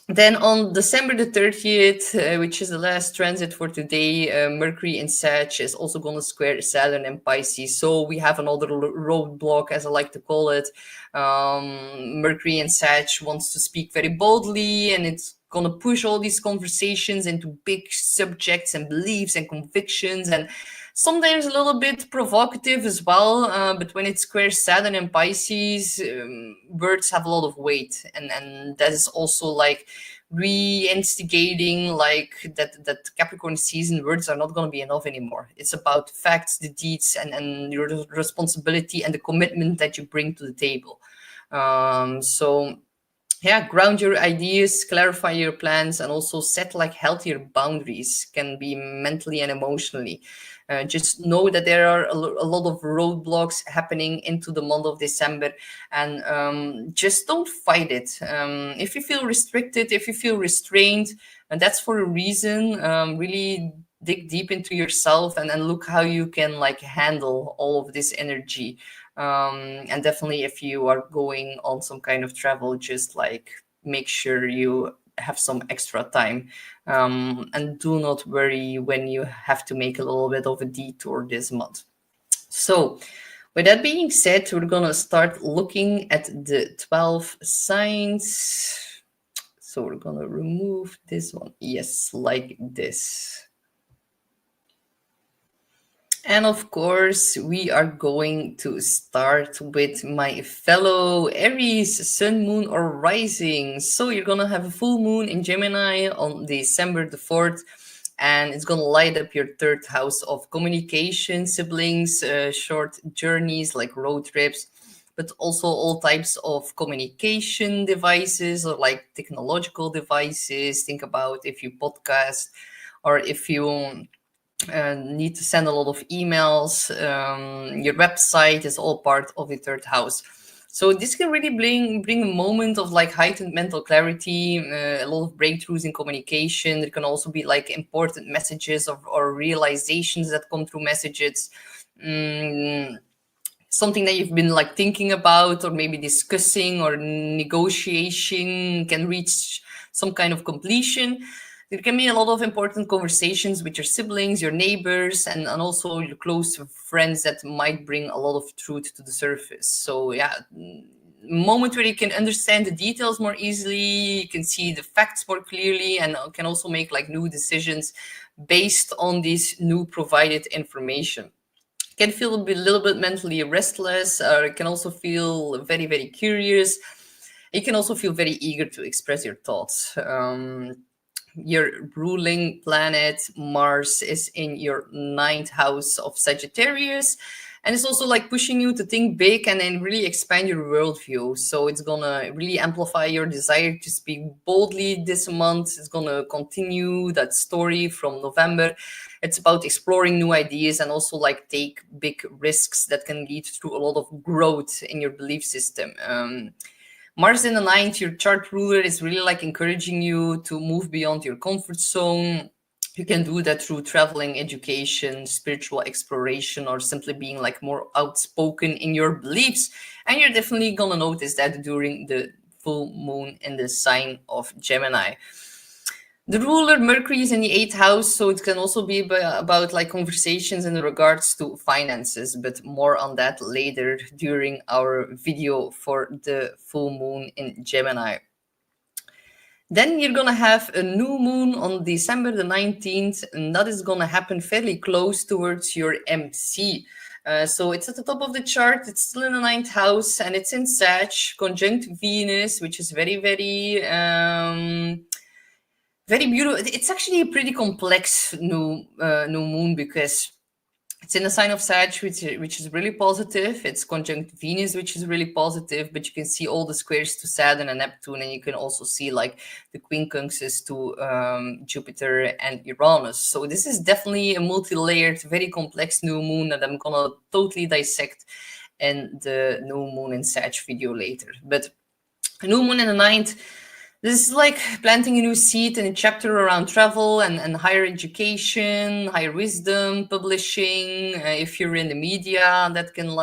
then on December the 30th, which is the last transit for today, Mercury in Sag is also going to square Saturn and Pisces. So we have another roadblock, as I like to call it. Mercury in Sag wants to speak very boldly, and it's going to push all these conversations into big subjects and beliefs and convictions, and sometimes a little bit provocative as well. But when it squares Saturn and Pisces, words have a lot of weight, and that is also like re-instigating like that Capricorn season. Words are not going to be enough anymore. It's about facts, the deeds, and your responsibility and the commitment that you bring to the table. So yeah, ground your ideas, clarify your plans, and also set like healthier boundaries, can be mentally and emotionally. Just know that there are a lot of roadblocks happening into the month of December, and just don't fight it. If you feel restricted, if you feel restrained, and that's for a reason, really dig deep into yourself and look how you can like handle all of this energy. And definitely if you are going on some kind of travel, just like make sure you have some extra time, and do not worry when you have to make a little bit of a detour this month. So with that being said, we're gonna start looking at the 12 signs. So we're gonna remove this one. Yes, like this. And of course, we are going to start with my fellow Aries, sun, moon, or rising. So you're going to have a full moon in Gemini on December the 4th, and it's going to light up your third house of communication, siblings, short journeys like road trips, but also all types of communication devices or like technological devices. Think about if you podcast or if you need to send a lot of emails. Your website is all part of the third house. So this can really bring a moment of like heightened mental clarity, a lot of breakthroughs in communication. There can also be like important messages or realizations that come through messages. Something that you've been like thinking about or maybe discussing or negotiation can reach some kind of completion. There can be a lot of important conversations with your siblings, your neighbors, and also your close friends that might bring a lot of truth to the surface. So yeah, moment where you can understand the details more easily, you can see the facts more clearly, and can also make like new decisions based on this new provided information. Can feel a little bit mentally restless, or it can also feel very, very curious. You can also feel very eager to express your thoughts. Your ruling planet Mars is in your 9th house of Sagittarius, and it's also like pushing you to think big and then really expand your worldview. So it's gonna really amplify your desire to speak boldly this month. It's gonna continue that story from November. It's about exploring new ideas and also like take big risks that can lead to a lot of growth in your belief system. Mars in the 9th, your chart ruler, is really like encouraging you to move beyond your comfort zone. You can do that through traveling, education, spiritual exploration, or simply being like more outspoken in your beliefs. And you're definitely gonna notice that during the full moon in the sign of Gemini. The ruler Mercury is in the 8th house, so it can also be about like conversations in regards to finances, but more on that later during our video for the full moon in Gemini. Then you're going to have a new moon on December the 19th, and that is going to happen fairly close towards your MC. So it's at the top of the chart, it's still in the 9th house, and it's in Sag, conjunct Venus, which is very, very beautiful. It's actually a pretty complex new moon because it's in the sign of Sag, which is really positive. It's conjunct Venus, which is really positive, but you can see all the squares to Saturn and Neptune, and you can also see like the quincunxes to Jupiter and Uranus. So this is definitely a multi-layered, very complex new moon that I'm gonna totally dissect in the new moon in Sag video later. But a new moon in the 9th, this is like planting a new seed in a chapter around travel and higher education, higher wisdom, publishing. If you're in the media, that can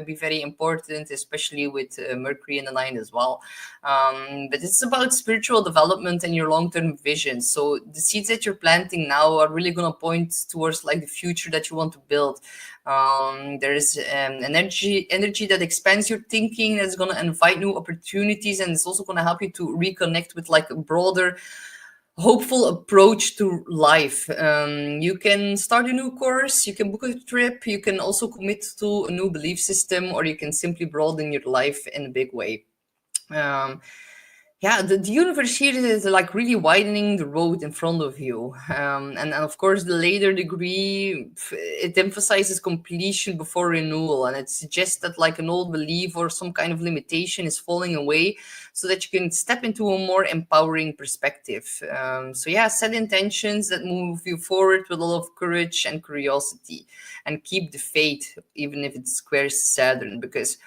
be very important, especially with Mercury in the 9th as well. But it's about spiritual development and your long-term vision. So the seeds that you're planting now are really going to point towards like the future that you want to build. There is energy that expands your thinking, that's going to invite new opportunities, and it's also going to help you to reconnect with like a broader, hopeful approach to life. You can start a new course, you can book a trip, you can also commit to a new belief system, or you can simply broaden your life in a big way. Yeah, the universe here is like really widening the road in front of you. And of course, the later degree, it emphasizes completion before renewal. And it suggests that like an old belief or some kind of limitation is falling away so that you can step into a more empowering perspective. So yeah, set intentions that move you forward with a lot of courage and curiosity, and keep the faith, even if it squares Saturn, because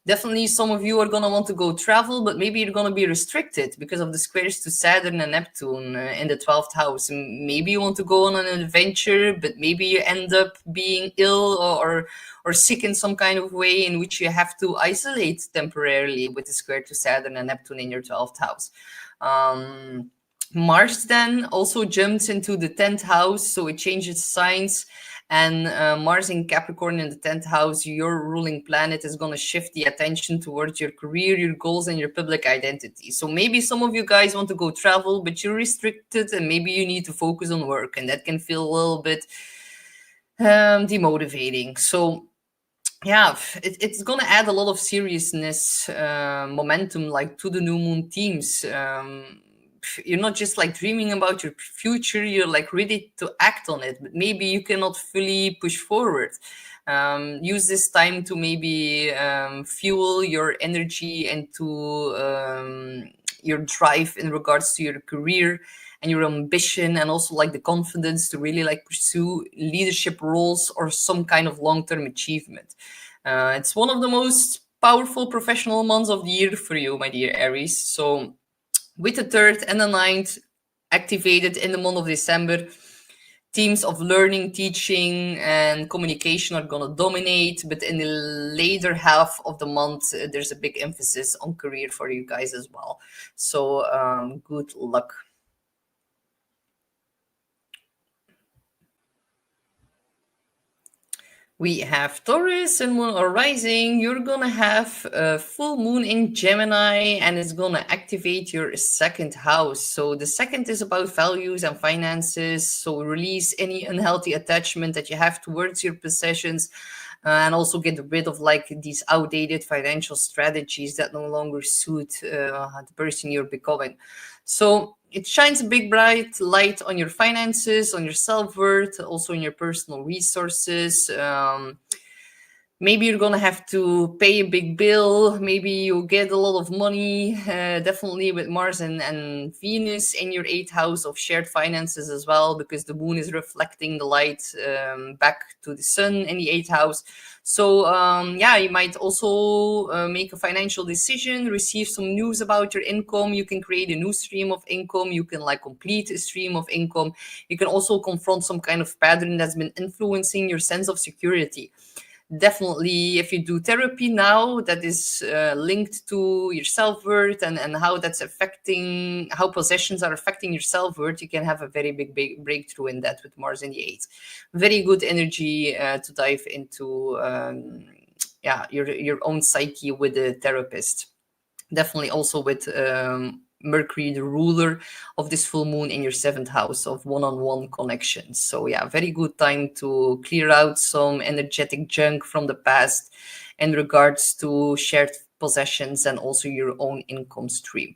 definitely some of you are going to want to go travel, but maybe you're going to be restricted because of the squares to Saturn and Neptune in the 12th house. And maybe you want to go on an adventure, but maybe you end up being ill or sick in some kind of way in which you have to isolate temporarily with the square to Saturn and Neptune in your 12th house. Mars then also jumps into the 10th house, so it changes signs. And Mars in Capricorn in the 10th house, your ruling planet, is going to shift the attention towards your career, your goals, and your public identity. So maybe some of you guys want to go travel, but you're restricted, and maybe you need to focus on work, and that can feel a little bit demotivating. So yeah, it's going to add a lot of seriousness, momentum, like to the new moon themes. You're not just like dreaming about your future, you're like ready to act on it, but maybe you cannot fully push forward. Use this time to maybe fuel your energy and to your drive in regards to your career and your ambition, and also like the confidence to really like pursue leadership roles or some kind of long-term achievement. It's one of the most powerful professional months of the year for you, my dear Aries. So with the 3rd and the 9th activated in the month of December, themes of learning, teaching, and communication are going to dominate. But in the later half of the month, there's a big emphasis on career for you guys as well. So good luck. We have Taurus and Moon or Rising. You're going to have a full moon in Gemini, and it's going to activate your 2nd house. So the 2nd is about values and finances. So release any unhealthy attachment that you have towards your possessions, and also get rid of like these outdated financial strategies that no longer suit the person you're becoming. So it shines a big bright light on your finances, on your self-worth, also in your personal resources. Maybe you're going to have to pay a big bill. Maybe you get a lot of money, definitely with Mars and Venus in your 8th house of shared finances as well, because the moon is reflecting the light back to the sun in the 8th house. So yeah, you might also make a financial decision, receive some news about your income. You can create a new stream of income. You can like complete a stream of income. You can also confront some kind of pattern that's been influencing your sense of security. Definitely, if you do therapy now, that is linked to your self-worth and how that's affecting, how possessions are affecting your self-worth, you can have a very big breakthrough in that with Mars in the 8th. Very good energy to dive into yeah, your own psyche with a therapist. Definitely also with Mercury, the ruler of this full moon, in your 7th house of one-on-one connections. So yeah, very good time to clear out some energetic junk from the past in regards to shared possessions and also your own income stream.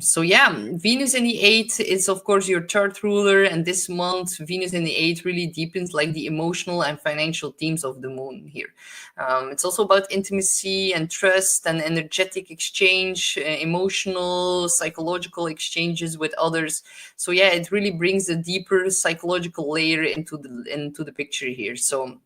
So yeah, Venus in the 8th is of course your chart ruler, and this month Venus in the 8th really deepens like the emotional and financial themes of the moon here. It's also about intimacy and trust and energetic exchange, emotional, psychological exchanges with others. So yeah, it really brings a deeper psychological layer into the picture here. So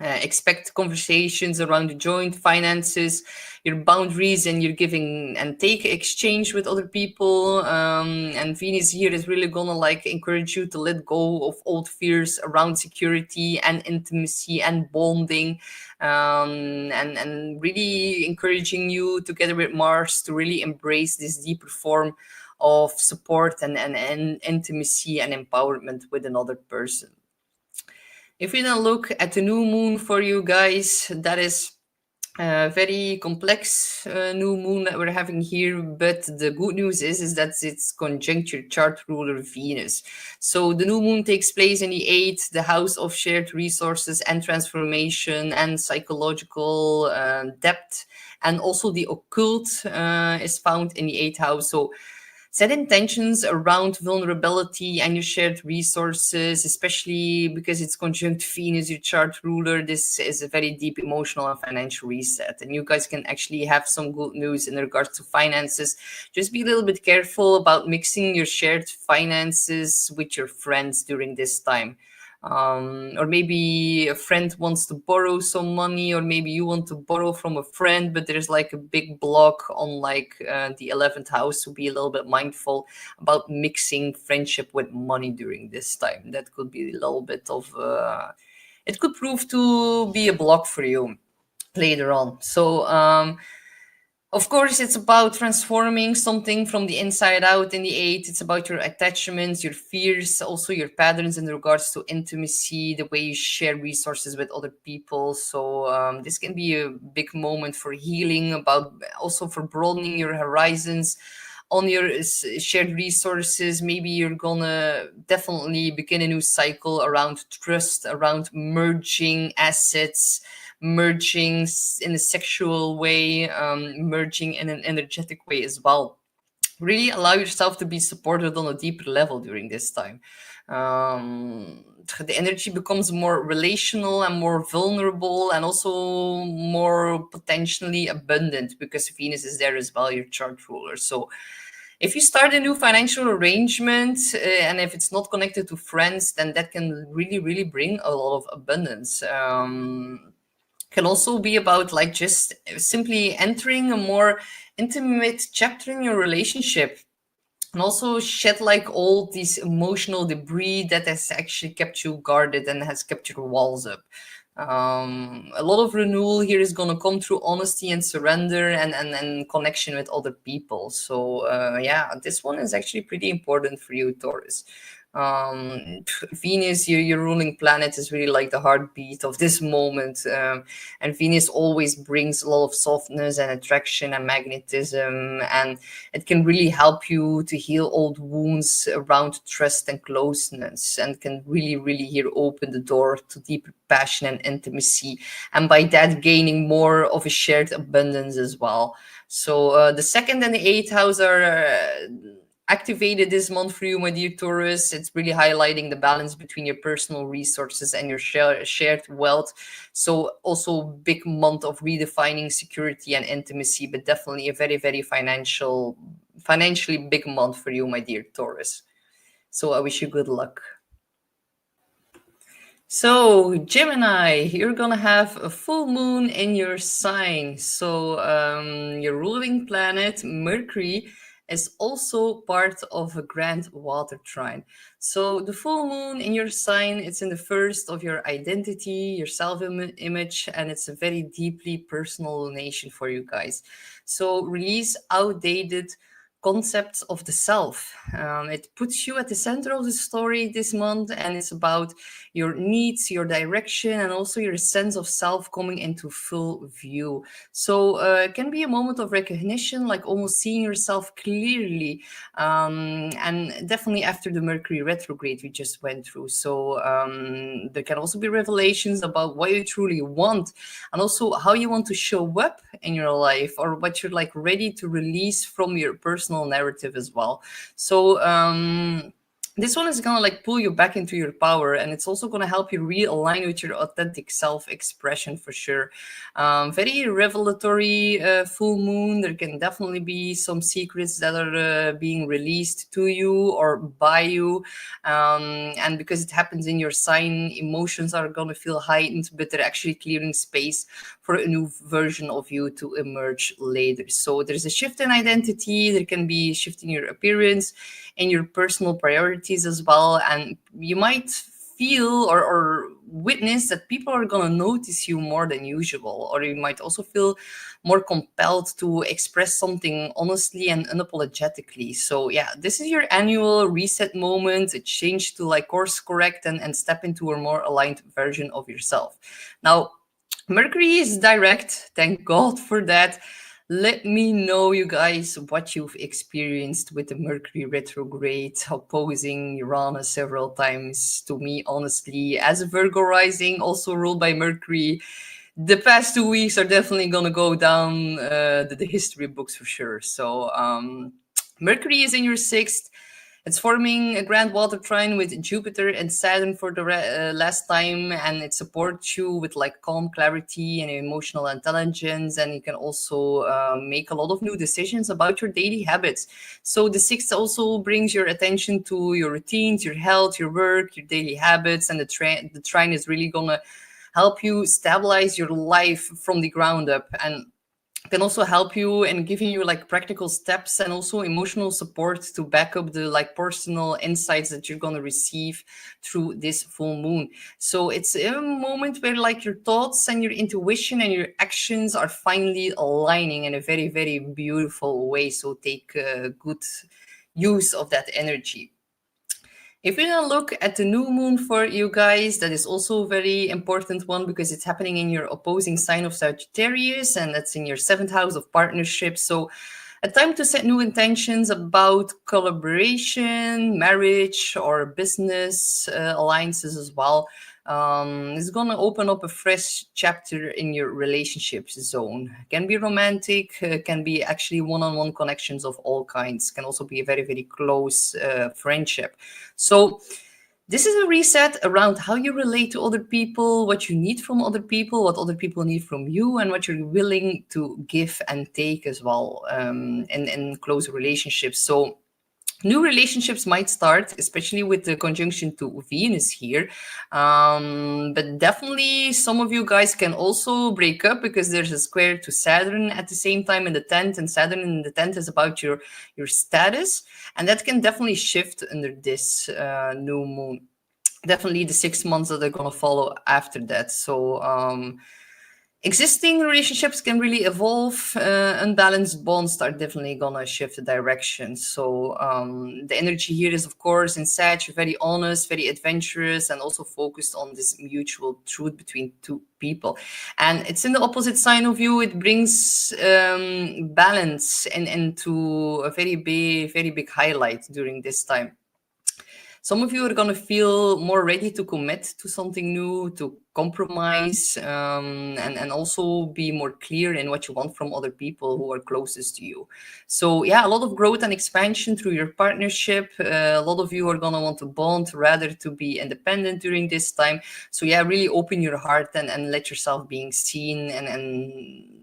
expect conversations around the joint finances, your boundaries, and your giving and take exchange with other people. And Venus here is really gonna like encourage you to let go of old fears around security and intimacy and bonding, and really encouraging you together with Mars to really embrace this deeper form of support and intimacy and empowerment with another person. If we now look at the new moon for you guys, that is a very complex new moon that we're having here, but the good news is that it's conjunct your chart ruler Venus. So the new moon takes place in the 8th, the house of shared resources and transformation and psychological depth, and also the occult is found in the 8th house. So set intentions around vulnerability and your shared resources, especially because it's conjunct Venus, your chart ruler. This is a very deep emotional and financial reset. And you guys can actually have some good news in regards to finances. Just be a little bit careful about mixing your shared finances with your friends during this time. Or maybe a friend wants to borrow some money, or maybe you want to borrow from a friend, but there's like a big block on like the 11th house. So be a little bit mindful about mixing friendship with money during this time. That could be a little bit of it could prove to be a block for you later on. So of course, it's about transforming something from the inside out in the 8th. It's about your attachments, your fears, also your patterns in regards to intimacy, the way you share resources with other people. So this can be a big moment for healing, about also for broadening your horizons on your shared resources. Maybe you're gonna definitely begin a new cycle around trust, around merging assets, merging in a sexual way, merging in an energetic way as well. Really allow yourself to be supported on a deeper level during this time. The energy becomes more relational and more vulnerable, and also more potentially abundant, because Venus is there as well, your chart ruler. So if you start a new financial arrangement, and if it's not connected to friends, then that can really bring a lot of abundance. Can also be about like just simply entering a more intimate chapter in your relationship, and also shed like all these emotional debris that has actually kept you guarded and has kept your walls up. A lot of renewal here is going to come through honesty and surrender, and connection with other people. So yeah, this one is actually pretty important for you, Taurus. Venus, your ruling planet, is really like the heartbeat of this moment, and Venus always brings a lot of softness and attraction and magnetism, and it can really help you to heal old wounds around trust and closeness, and can really here open the door to deeper passion and intimacy, and by that gaining more of a shared abundance as well. So the 2nd and the 8th house are activated this month for you, my dear Taurus. It's really highlighting the balance between your personal resources and your shared wealth. So also big month of redefining security and intimacy, but definitely a very financially big month for you, my dear Taurus. So I wish you good luck. So Gemini, you're gonna have a full moon in your sign. So your ruling planet Mercury is also part of a grand water trine. So the full moon in your sign, it's in the first of your identity, your self-image, and it's a very deeply personal lunation for you guys. So release outdated concept of the self. It puts you at the center of the story this month, and it's about your needs, your direction, and also your sense of self coming into full view. So it can be a moment of recognition, like almost seeing yourself clearly, and definitely after the Mercury retrograde we just went through. So there can also be revelations about what you truly want, and also how you want to show up in your life, or what you're like ready to release from your personal narrative as well. So this one is gonna like pull you back into your power, and it's also gonna help you realign with your authentic self-expression for sure. Very revelatory full moon. There can definitely be some secrets that are being released to you or by you, and because it happens in your sign, emotions are gonna feel heightened, but they're actually clearing space for a new version of you to emerge later. So there's a shift in identity. There can be a shift in your appearance and your personal priorities as well, and you might feel or witness that people are going to notice you more than usual, or you might also feel more compelled to express something honestly and unapologetically. So yeah, this is your annual reset moment, a change to like course correct and step into a more aligned version of yourself. Now, Mercury is direct, thank God for that. Let me know, you guys, what you've experienced with the Mercury retrograde, opposing Uranus several times. To me, honestly, as a Virgo rising, also ruled by Mercury, the past 2 weeks are definitely going to go down the history books for sure. So Mercury is in your sixth. It's forming a grand water trine with Jupiter and Saturn for the last time, and it supports you with like calm clarity and emotional intelligence, and you can also make a lot of new decisions about your daily habits. So the sixth also brings your attention to your routines, your health, your work, your daily habits, and the trine is really gonna help you stabilize your life from the ground up, and can also help you in giving you like practical steps and also emotional support to back up the like personal insights that you're going to receive through this full moon. So it's a moment where like your thoughts and your intuition and your actions are finally aligning in a very, very beautiful way. So take good use of that energy. If we now look at the new moon for you guys, that is also a very important one because it's happening in your opposing sign of Sagittarius, and that's in your seventh house of partnerships. So a time to set new intentions about collaboration, marriage, or business alliances as well. It's going to open up a fresh chapter in your relationships zone. Can be romantic, can be actually one-on-one connections of all kinds, can also be a very, very close friendship. So this is a reset around how you relate to other people, what you need from other people, what other people need from you, and what you're willing to give and take as well in close relationships. So new relationships might start, especially with the conjunction to Venus here. But definitely some of you guys can also break up because there's a square to Saturn at the same time in the 10th, and Saturn in the 10th is about your status. And that can definitely shift under this new moon. Definitely the 6 months that are going to follow after that. So existing relationships can really evolve. Unbalanced bonds are definitely gonna shift the direction. So the energy here is, of course, in Sag, very honest, very adventurous, and also focused on this mutual truth between two people. And it's in the opposite sign of you. It brings balance and into a very big highlight during this time. Some of you are going to feel more ready to commit to something new, to compromise, and also be more clear in what you want from other people who are closest to you. So yeah, a lot of growth and expansion through your partnership. A lot of you are going to want to bond rather to be independent during this time. So yeah, really open your heart and let yourself being seen and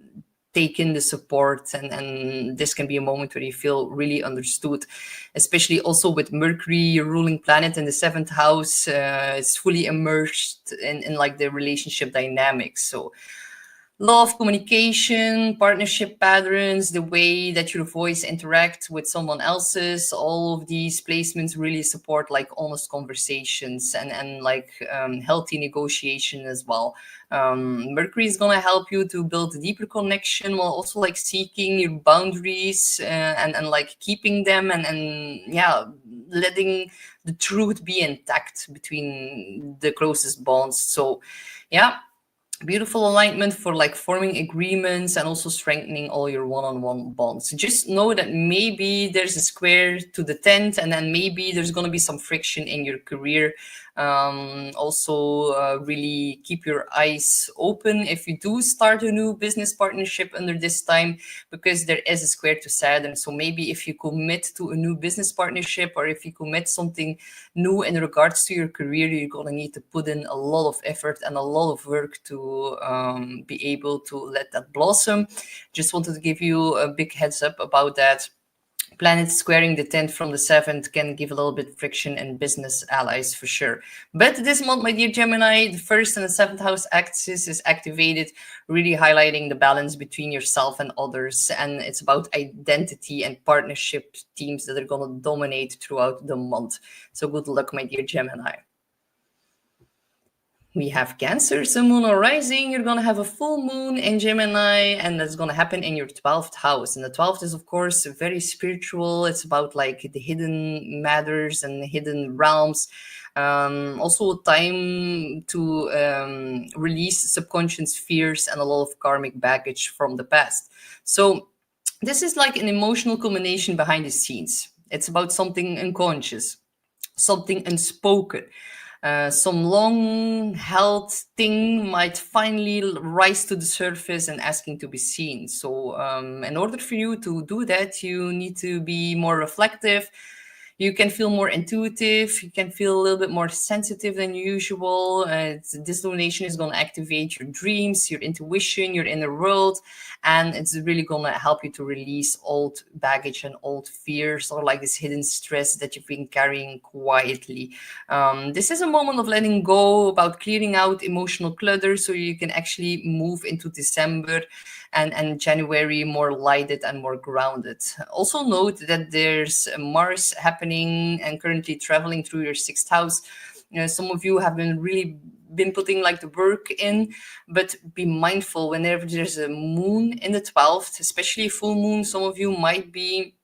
take in the support, and this can be a moment where you feel really understood, especially also with Mercury, your ruling planet in the 7th house. It's fully immersed in like the relationship dynamics. So Love, communication, partnership patterns, the way that your voice interacts with someone else's, all of these placements really support like honest conversations and like healthy negotiation as well. Mercury is gonna help you to build a deeper connection while also like seeking your boundaries and like keeping them and yeah, letting the truth be intact between the closest bonds. So yeah, beautiful alignment for like forming agreements and also strengthening all your one-on-one bonds. Just know that maybe there's a square to the 10th, and then maybe there's going to be some friction in your career. Also really keep your eyes open if you do start a new business partnership under this time, because there is a square to Saturn. So maybe if you commit to a new business partnership, or if you commit something new in regards to your career, you're going to need to put in a lot of effort and a lot of work to be able to let that blossom. Just wanted to give you a big heads up about that. Planets squaring the 10th from the 7th can give a little bit friction in business allies for sure. But this month, my dear Gemini, the 1st and the 7th house axis is activated, really highlighting the balance between yourself and others. And it's about identity and partnership themes that are going to dominate throughout the month. So good luck, my dear Gemini. We have Cancer, Sun, Moon, or Rising. You're going to have a full moon in Gemini, and that's going to happen in your 12th house. And the 12th is, of course, very spiritual. It's about like the hidden matters and the hidden realms. Also a time to release subconscious fears and a lot of karmic baggage from the past. So this is like an emotional culmination behind the scenes. It's about something unconscious, something unspoken. Some long-held thing might finally rise to the surface and asking to be seen. So in order for you to do that, you need to be more reflective. You can feel more intuitive. You can feel a little bit more sensitive than usual. This lumination is going to activate your dreams, your intuition, your inner world, and it's really going to help you to release old baggage and old fears, or like this hidden stress that you've been carrying quietly. This is a moment of letting go, about clearing out emotional clutter, so you can actually move into December and January more lighted and more grounded. Also note that there's Mars happening and currently traveling through your 6th house. Some of you have really been putting like the work in, but be mindful whenever there's a moon in the 12th, especially full moon. Some of you might be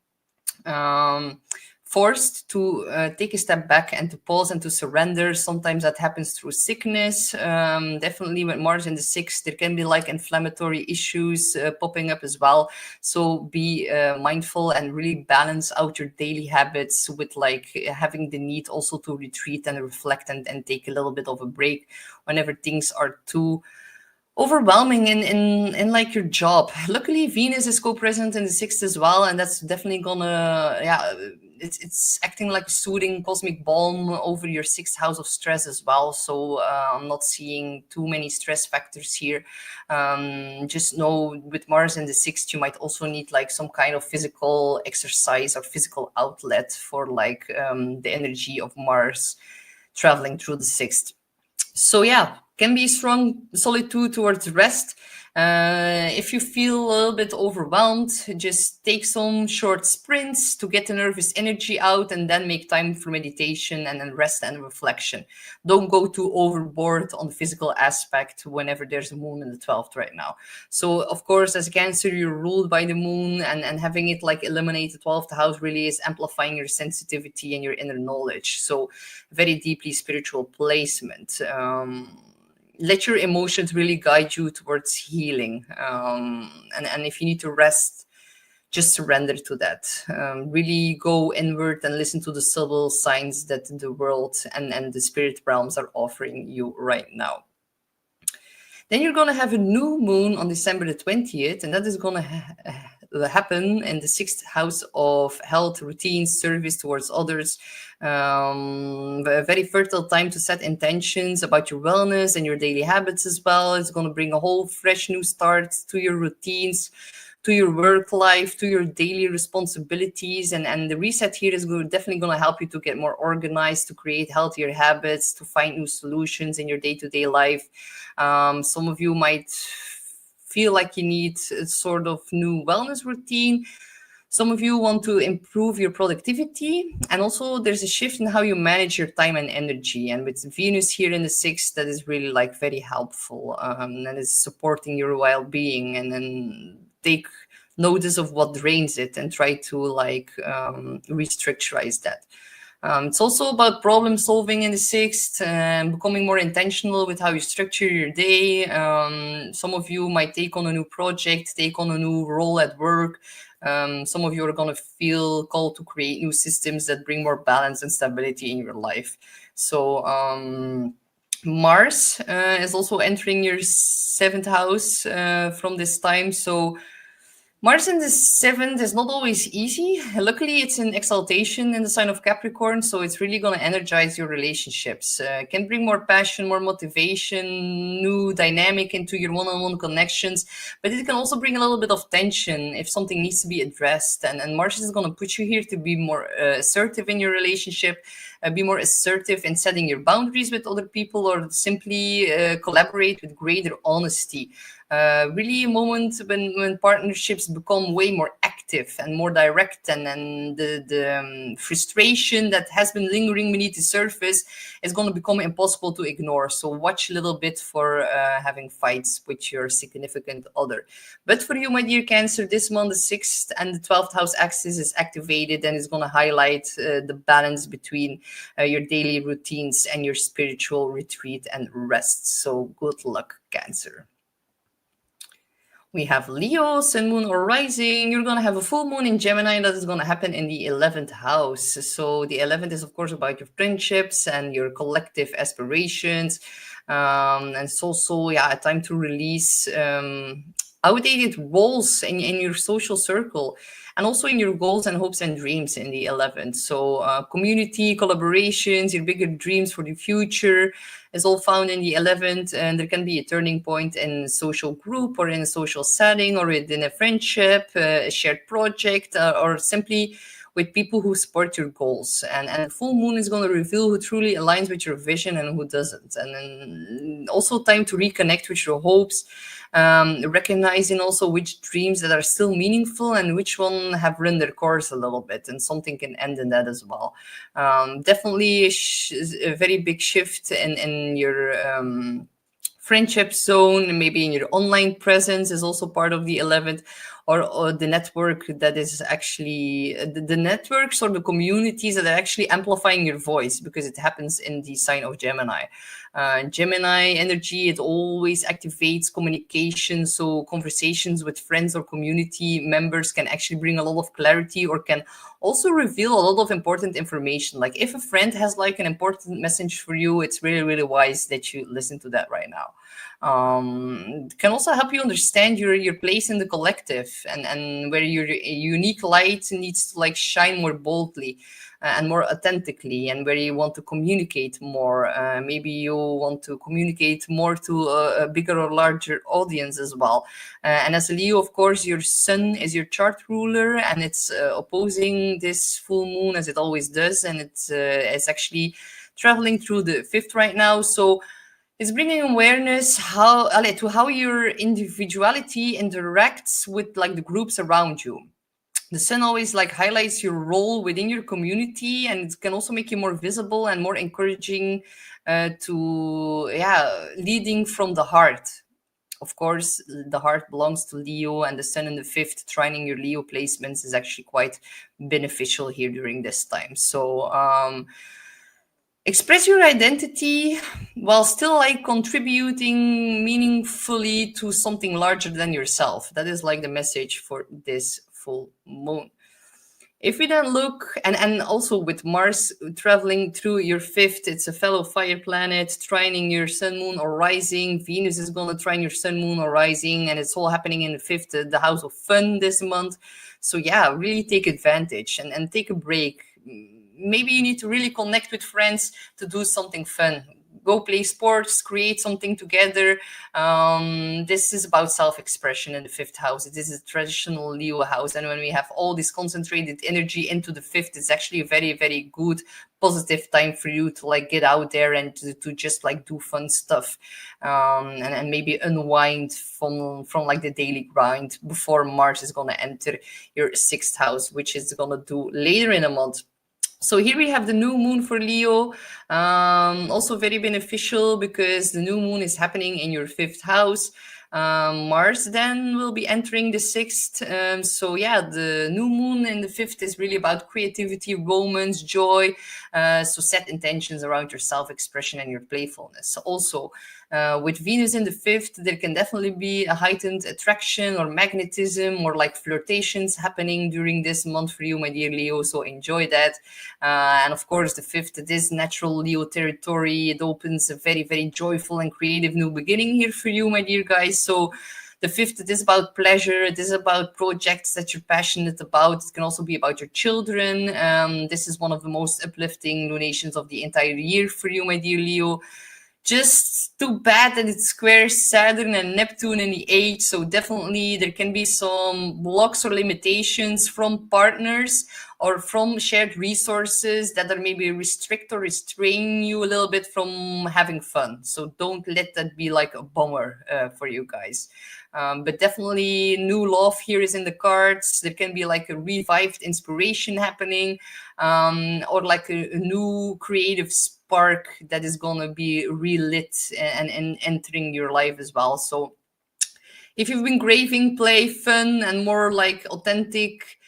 forced to take a step back and to pause and to surrender. Sometimes that happens through sickness. Definitely with Mars in the 6th, there can be like inflammatory issues popping up as well. So be mindful and really balance out your daily habits with like having the need also to retreat and reflect and take a little bit of a break whenever things are too overwhelming in like your job. Luckily, Venus is co-present in the 6th as well, and that's definitely gonna, yeah, it's acting like a soothing cosmic balm over your 6th house of stress as well. So I'm not seeing too many stress factors here. Just know with Mars in the 6th, you might also need like some kind of physical exercise or physical outlet for like the energy of Mars traveling through the 6th. So yeah, can be strong solitude towards rest. If you feel a little bit overwhelmed, just take some short sprints to get the nervous energy out, and then make time for meditation and then rest and reflection. Don't go too overboard on the physical aspect whenever there's a moon in the 12th right now. So of course, as Cancer, you're ruled by the moon, and having it like eliminate the 12th house really is amplifying your sensitivity and your inner knowledge. So very deeply spiritual placement. Let your emotions really guide you towards healing. And if you need to rest, just surrender to that. Really go inward and listen to the subtle signs that the world and the spirit realms are offering you right now. Then you're going to have a new moon on December the 20th, and that is going to happen in the 6th house of health, routines, service towards others. A very fertile time to set intentions about your wellness and your daily habits as well. It's going to bring a whole fresh new start to your routines, to your work life, to your daily responsibilities. And the reset here is definitely going to help you to get more organized, to create healthier habits, to find new solutions in your day-to-day life. Some of you might feel like you need a sort of new wellness routine. Some of you want to improve your productivity, and also there's a shift in how you manage your time and energy. And with Venus here in the sixth, that is really like very helpful, and is supporting your well-being. And then take notice of what drains it and try to like restructurize that. It's also about problem solving in the sixth, becoming more intentional with how you structure your day. Some of you might take on a new project, take on a new role at work. Some of you are going to feel called to create new systems that bring more balance and stability in your life. So Mars is also entering your 7th house from this time. So Mars in the 7th is not always easy. Luckily, it's in exaltation in the sign of Capricorn, so it's really going to energize your relationships. It can bring more passion, more motivation, new dynamic into your one-on-one connections, but it can also bring a little bit of tension if something needs to be addressed. And Mars is going to put you here to be more assertive in your relationship, be more assertive in setting your boundaries with other people, or simply collaborate with greater honesty. Really a moment when partnerships become way more active and more direct, and the frustration that has been lingering beneath the surface is going to become impossible to ignore. So watch a little bit for having fights with your significant other. But for you, my dear Cancer, this month the 6th and the 12th house axis is activated, and is going to highlight the balance between your daily routines and your spiritual retreat and rest. So good luck, Cancer. We have Leo, Sun, Moon, or Rising. You're going to have a full moon in Gemini that is going to happen in the 11th house. So the 11th is, of course, about your friendships and your collective aspirations. And it's also a time to release outdated roles in your social circle, and also in your goals and hopes and dreams in the 11th. So community, collaborations, your bigger dreams for the future is all found in the 11th. And there can be a turning point in a social group, or in a social setting, or within a friendship, a shared project, or simply with people who support your goals. And full moon is going to reveal who truly aligns with your vision and who doesn't. And then also time to reconnect with your hopes, recognizing also which dreams that are still meaningful and which one have run their course a little bit, and something can end in that as well. Definitely a very big shift in your friendship zone, maybe in your online presence is also part of the 11th, or the network that is actually the networks or the communities that are actually amplifying your voice, because it happens in the sign of Gemini. Gemini energy, it always activates communication. So conversations with friends or community members can actually bring a lot of clarity, or can also reveal a lot of important information. Like if a friend has like an important message for you, it's really, really wise that you listen to that right now. Can also help you understand your place in the collective, and where your unique light needs to like shine more boldly and more authentically, and where you want to communicate more. Maybe you want to communicate more to a bigger or larger audience as well. And as a Leo, of course, your sun is your chart ruler, and it's opposing this full moon, as it always does, and it's actually traveling through the 5th right now. So it's bringing awareness to how your individuality interacts with like the groups around you. The sun always like highlights your role within your community, and it can also make you more visible and more encouraging to leading from the heart. Of course, the heart belongs to Leo, and the sun in the 5th trining your Leo placements is actually quite beneficial here during this time. So express your identity while still like contributing meaningfully to something larger than yourself. That is like the message for this full moon. If we then look, and also with Mars traveling through your 5th, it's a fellow fire planet trining your sun, moon, or rising. Venus is going to trine your sun, moon, or rising, and it's all happening in the 5th, the house of fun this month. So yeah, really take advantage and take a break. Maybe you need to really connect with friends to do something fun. go play sports, create something together. This is about self-expression in the 5th house. This is a traditional Leo house, and when we have all this concentrated energy into the 5th, it's actually a very, very good positive time for you to like get out there and to just like do fun stuff, and maybe unwind from like the daily grind before Mars is going to enter your 6th house, which is going to do later in a month. So here we have the new moon for Leo, also very beneficial because the new moon is happening in your 5th house. Mars then will be entering the 6th. So yeah, the new moon in the 5th is really about creativity, romance, joy. So set intentions around your self-expression and your playfulness. Also, with Venus in the 5th, there can definitely be a heightened attraction or magnetism or like flirtations happening during this month for you, my dear Leo. So enjoy that. And of course, the 5th, it is natural Leo territory. It opens a very, very joyful and creative new beginning here for you, my dear guys. So the 5th, it is about pleasure. It is about projects that you're passionate about. It can also be about your children. This is one of the most uplifting lunations of the entire year for you, my dear Leo. Just too bad that it squares Saturn and Neptune in the 8th. So definitely there can be some blocks or limitations from partners or from shared resources that are maybe restrict or restrain you a little bit from having fun. So don't let that be like a bummer for you guys. But definitely new love here is in the cards. There can be like a revived inspiration happening, or like a new creative spark that is going to be relit and entering your life as well. So if you've been craving play, fun, and more like authentic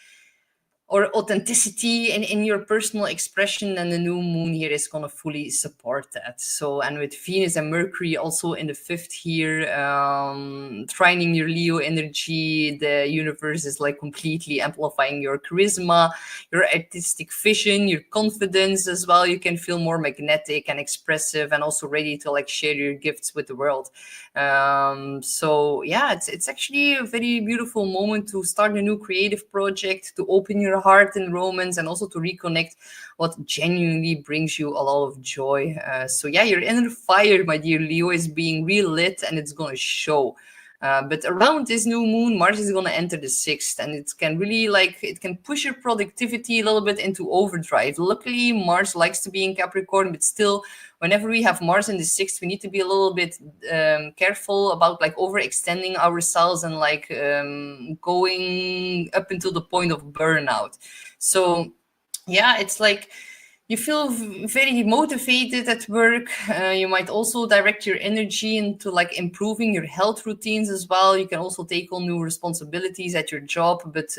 or authenticity in your personal expression, and the new moon here is going to fully support that. So, and with Venus and Mercury also in the 5th here, trining your Leo energy, the universe is like completely amplifying your charisma, your artistic vision, your confidence as well. You can feel more magnetic and expressive and also ready to like share your gifts with the world. So yeah, it's actually a very beautiful moment to start a new creative project, to open your heart in romance, and also to reconnect what genuinely brings you a lot of joy. So yeah, your inner fire, my dear Leo, is being relit, and it's going to show. But around this new moon, Mars is going to enter the 6th, and it can really it can push your productivity a little bit into overdrive. Luckily, Mars likes to be in Capricorn, but still, whenever we have Mars in the 6th, we need to be a little bit careful about like overextending ourselves and like going up until the point of burnout. So yeah, it's like you feel very motivated at work. You might also direct your energy into like improving your health routines as well. You can also take on new responsibilities at your job, but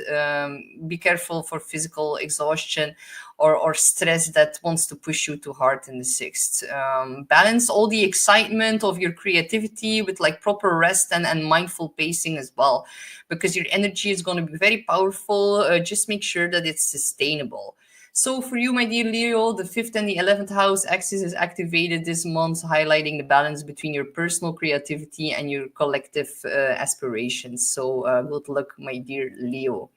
be careful for physical exhaustion or stress that wants to push you too hard in the 6th. Balance all the excitement of your creativity with like proper rest and mindful pacing as well, because your energy is going to be very powerful. Just make sure that it's sustainable. So for you, my dear Leo, the 5th and the 11th house axis is activated this month, highlighting the balance between your personal creativity and your collective aspirations. So good luck, my dear Leo.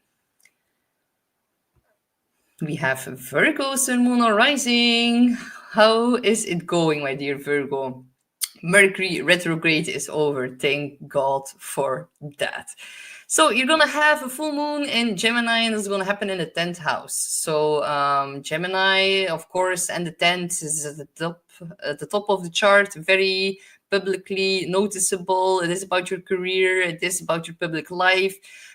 We have Virgo, Sun, Moon, or Rising. How is it going, my dear Virgo? Mercury retrograde is over. Thank God for that. So you're going to have a full moon in Gemini, and it's going to happen in the 10th house. So Gemini, of course, and the 10th is at the top of the chart, very publicly noticeable. It is about your career. It is about your public life.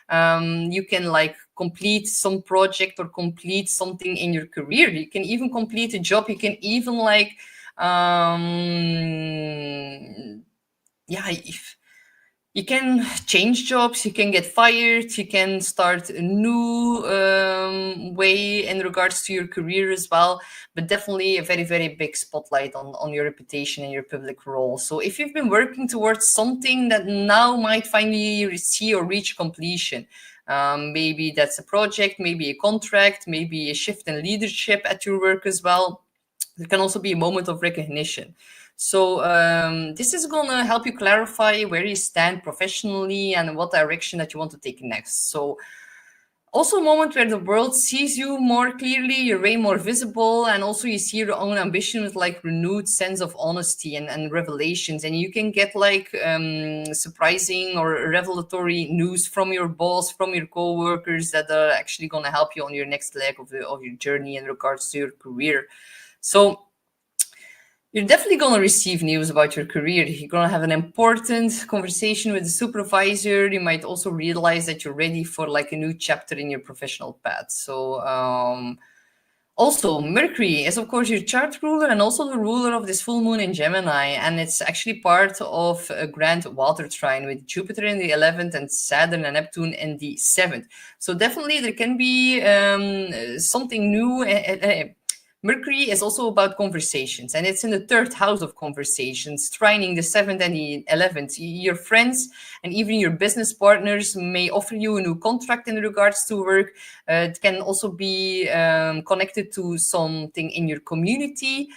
You can like complete some project or complete something in your career. You can even complete a job. You can even like you can change jobs, you can get fired, you can start a new way in regards to your career as well, but definitely a very, very big spotlight on your reputation and your public role. So if you've been working towards something that now might finally see or reach completion, maybe that's a project, maybe a contract, maybe a shift in leadership at your work as well, there can also be a moment of recognition. So this is going to help you clarify where you stand professionally and what direction that you want to take next. So Also a moment where the world sees you more clearly, you're way more visible, and also you see your own ambition with like renewed sense of honesty and revelations. And you can get like surprising or revelatory news from your boss, from your co-workers that are actually going to help you on your next leg of your journey in regards to your career. So you're definitely going to receive news about your career. You're going to have an important conversation with the supervisor. You might also realize that you're ready for like a new chapter in your professional path. So also Mercury is of course your chart ruler and also the ruler of this full moon in Gemini. And it's actually part of a grand water trine with Jupiter in the 11th and Saturn and Neptune in the 7th. So definitely there can be something new. Mercury is also about conversations, and it's in the 3rd house of conversations, trining the 7th and the 11th. Your friends and even your business partners may offer you a new contract in regards to work. It can also be connected to something in your community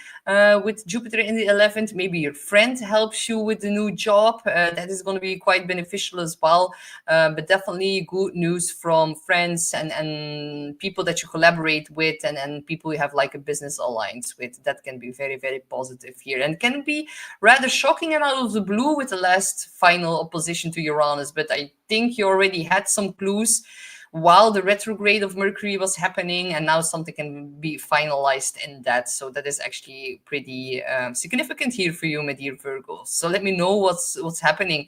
with Jupiter in the 11th. Maybe your friend helps you with the new job. That is going to be quite beneficial as well. But definitely good news from friends and people that you collaborate with and people you have like a business alliance with. That can be very, very positive here and can be rather shocking and out of the blue with the last final opposition to Uranus. But I think you already had some clues while the retrograde of Mercury was happening, and now something can be finalized in that. So that is actually pretty significant here for you, my dear Virgos. So let me know what's happening.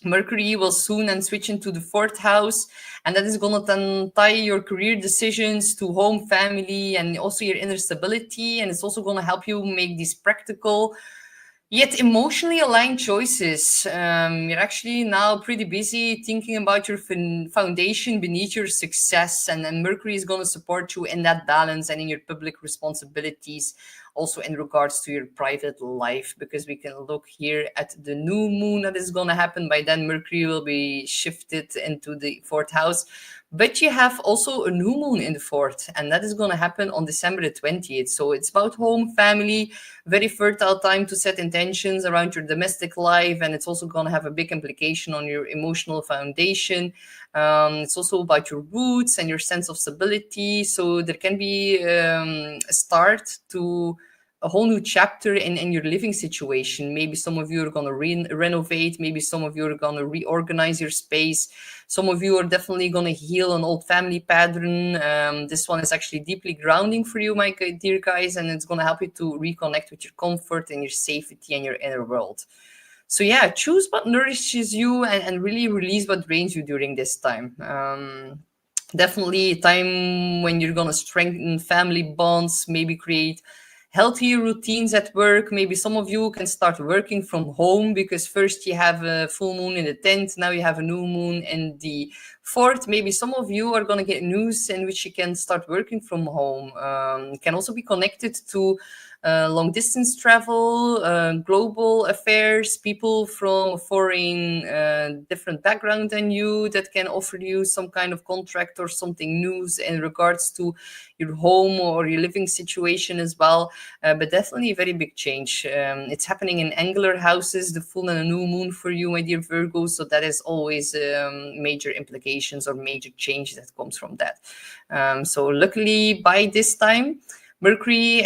Mercury will soon switch into the 4th house, and that is going to then tie your career decisions to home, family, and also your inner stability. And it's also going to help you make these practical yet emotionally aligned choices. You're actually now pretty busy thinking about your foundation beneath your success, and then Mercury is going to support you in that balance and in your public responsibilities, also in regards to your private life, because we can look here at the new moon that is going to happen. By then, Mercury will be shifted into the 4th house. But you have also a new moon in the 4th, and that is going to happen on December the 20th. So it's about home, family, very fertile time to set intentions around your domestic life, and it's also going to have a big implication on your emotional foundation. It's also about your roots and your sense of stability. So there can be a start to a whole new chapter in your living situation. Maybe some of you are going to renovate. Maybe some of you are going to reorganize your space. Some of you are definitely going to heal an old family pattern. This one is actually deeply grounding for you, my dear guys, and it's going to help you to reconnect with your comfort and your safety and your inner world. So yeah, choose what nourishes you and really release what drains you during this time. Definitely a time when you're going to strengthen family bonds, maybe create healthier routines at work. Maybe some of you can start working from home because first you have a full moon in the 10th, now you have a new moon in the 4th. Maybe some of you are going to get news in which you can start working from home. It can also be connected to long distance travel, global affairs, people from a foreign different background than you that can offer you some kind of contract or something news in regards to your home or your living situation as well. But definitely a very big change. It's happening in angular houses, the full and a new moon for you, my dear Virgo. So that is always major implications or major change that comes from that. So luckily by this time, Mercury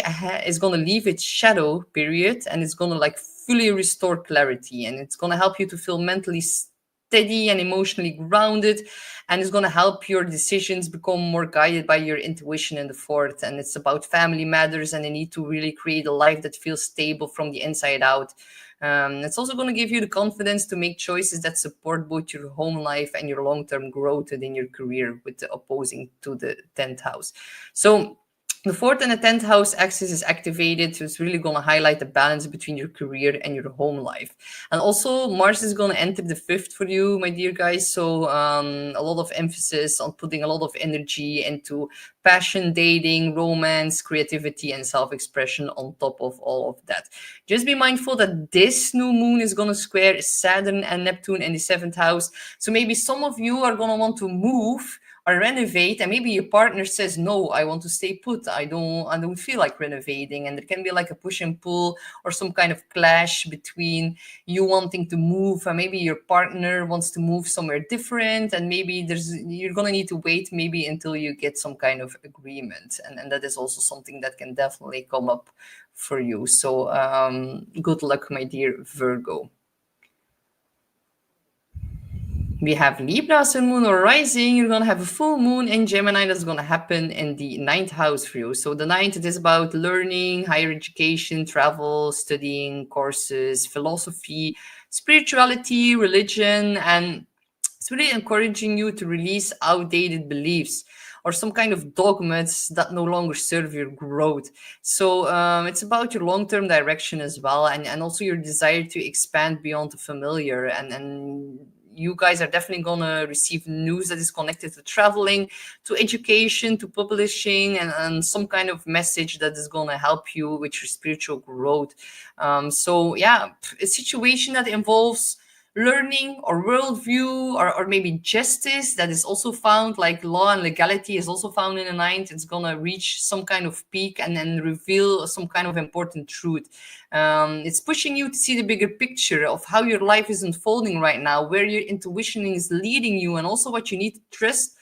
is going to leave its shadow period and it's going to like fully restore clarity, and it's going to help you to feel mentally steady and emotionally grounded, and it's going to help your decisions become more guided by your intuition in the 4th. And it's about family matters and the need to really create a life that feels stable from the inside out. It's also going to give you the confidence to make choices that support both your home life and your long-term growth within your career, with the opposing to the 10th house. So the 4th and the 10th house axis is activated, so it's really going to highlight the balance between your career and your home life. And also Mars is going to enter the 5th for you, my dear guys. So a lot of emphasis on putting a lot of energy into passion, dating, romance, creativity, and self-expression on top of all of that. Just be mindful that this new moon is going to square Saturn and Neptune in the 7th house. So maybe some of you are going to want to move or renovate, and maybe your partner says, no, I want to stay put, I don't feel like renovating, and there can be like a push and pull or some kind of clash between you wanting to move and maybe your partner wants to move somewhere different, and maybe you're gonna need to wait maybe until you get some kind of agreement, and that is also something that can definitely come up for you. So good luck, my dear Virgo. We have Libra, Sun, Moon, or Rising. You're going to have a full moon in Gemini that's going to happen in the 9th house for you. So the 9th, it is about learning, higher education, travel, studying, courses, philosophy, spirituality, religion, and it's really encouraging you to release outdated beliefs or some kind of dogmas that no longer serve your growth. So it's about your long-term direction as well, and also your desire to expand beyond the familiar, and you guys are definitely going to receive news that is connected to traveling, to education, to publishing, and some kind of message that is going to help you with your spiritual growth. So yeah, a situation that involves learning or worldview or maybe justice that is also found, like law and legality is also found in the 9th. It's gonna reach some kind of peak and then reveal some kind of important truth. It's pushing you to see the bigger picture of how your life is unfolding right now, where your intuition is leading you, and also what you need to trust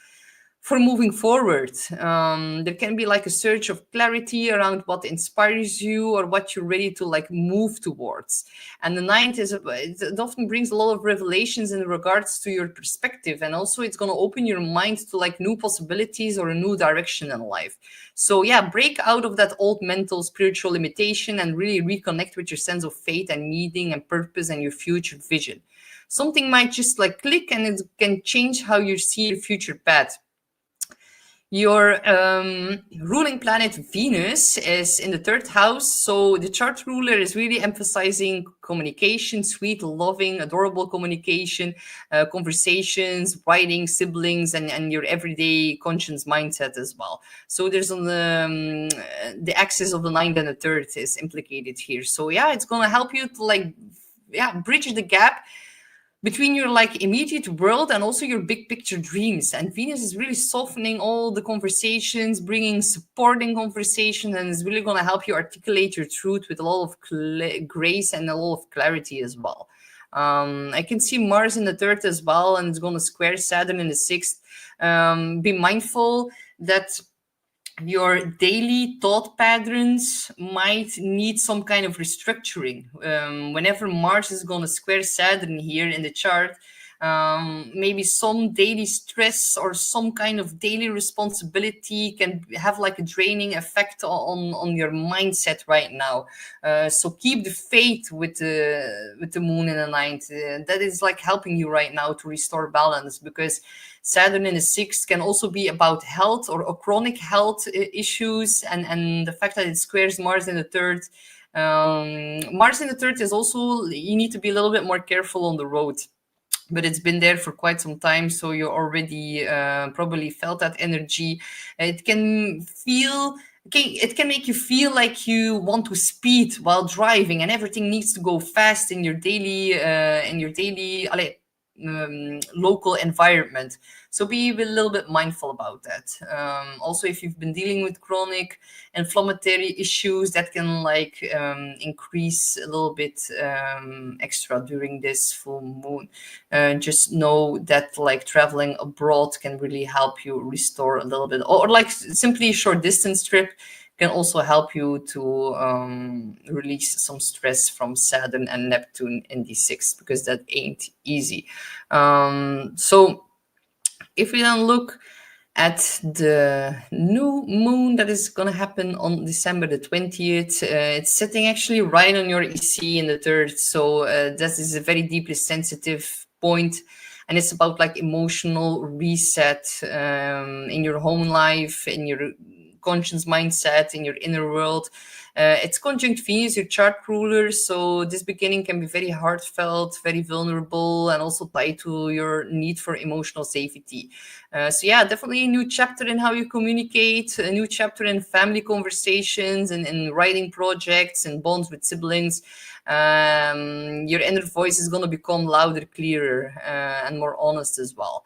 for moving forward. There can be like a search of clarity around what inspires you or what you're ready to like move towards. And the 9th it often brings a lot of revelations in regards to your perspective, and also it's going to open your mind to like new possibilities or a new direction in life. So yeah, break out of that old mental spiritual limitation and really reconnect with your sense of faith and meaning and purpose and your future vision. Something might just like click and it can change how you see your future path. Your ruling planet Venus is in the 3rd house. So the chart ruler is really emphasizing communication, sweet, loving, adorable communication, conversations, writing, siblings, and your everyday conscience mindset as well. So there's on the axis of the 9th and the 3rd is implicated here. So yeah, it's going to help you to like, yeah, bridge the gap between your like immediate world and also your big picture dreams. And Venus is really softening all the conversations, bringing supporting conversation, and is really going to help you articulate your truth with a lot of grace and a lot of clarity as well. I can see Mars in the 3rd as well, and it's going to square Saturn in the 6th. Be mindful that your daily thought patterns might need some kind of restructuring. Whenever Mars is going to square Saturn here in the chart, maybe some daily stress or some kind of daily responsibility can have like a draining effect on your mindset right now. So keep the faith with the moon in the 9th. That is like helping you right now to restore balance, because Saturn in the 6th can also be about health or chronic health issues, and the fact that it squares Mars in the 3rd. Mars in the 3rd is also, you need to be a little bit more careful on the road, but it's been there for quite some time, so you already probably felt that energy. It can make you feel like you want to speed while driving, and everything needs to go fast in your daily local environment. So be a little bit mindful about that. Also, if you've been dealing with chronic inflammatory issues, that can like increase a little bit extra during this full moon. Just know that like traveling abroad can really help you restore a little bit, or like simply a short distance trip can also help you to release some stress from Saturn and Neptune in the 6th, because that ain't easy. So if we then look at the new moon that is going to happen on December the 20th, it's sitting actually right on your EC in the 3rd. So that is a very deeply sensitive point, and it's about like emotional reset in your home life, in your conscious mindset, in your inner world. It's conjunct Venus, your chart ruler, so this beginning can be very heartfelt, very vulnerable, and also tied to your need for emotional safety. So yeah, definitely a new chapter in how you communicate, a new chapter in family conversations and in writing projects and bonds with siblings. Your inner voice is going to become louder, clearer, and more honest as well.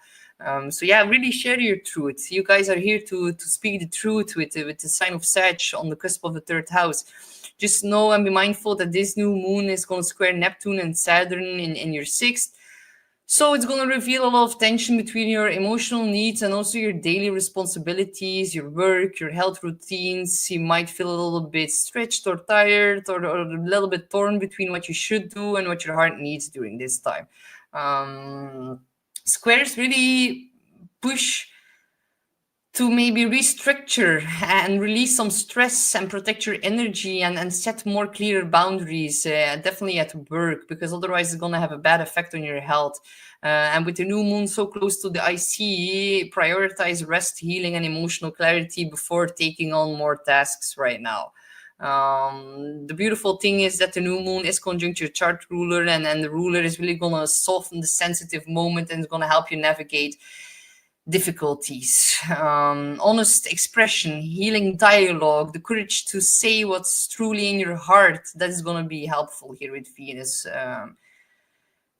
So yeah, really share your truth. You guys are here to speak the truth with the sign of Sag on the cusp of the 3rd house. Just know and be mindful that this new moon is going to square Neptune and Saturn in your 6th. So it's going to reveal a lot of tension between your emotional needs and also your daily responsibilities, your work, your health routines. You might feel a little bit stretched or tired or a little bit torn between what you should do and what your heart needs during this time. Squares really push to maybe restructure and release some stress and protect your energy and set more clear boundaries, definitely at work, because otherwise it's going to have a bad effect on your health. And with the new moon so close to the IC, prioritize rest, healing, and emotional clarity before taking on more tasks right now. The beautiful thing is that the new moon is conjunct your chart ruler, and the ruler is really going to soften the sensitive moment and it's going to help you navigate difficulties. Honest expression, healing dialogue, the courage to say what's truly in your heart, that is going to be helpful here with Venus.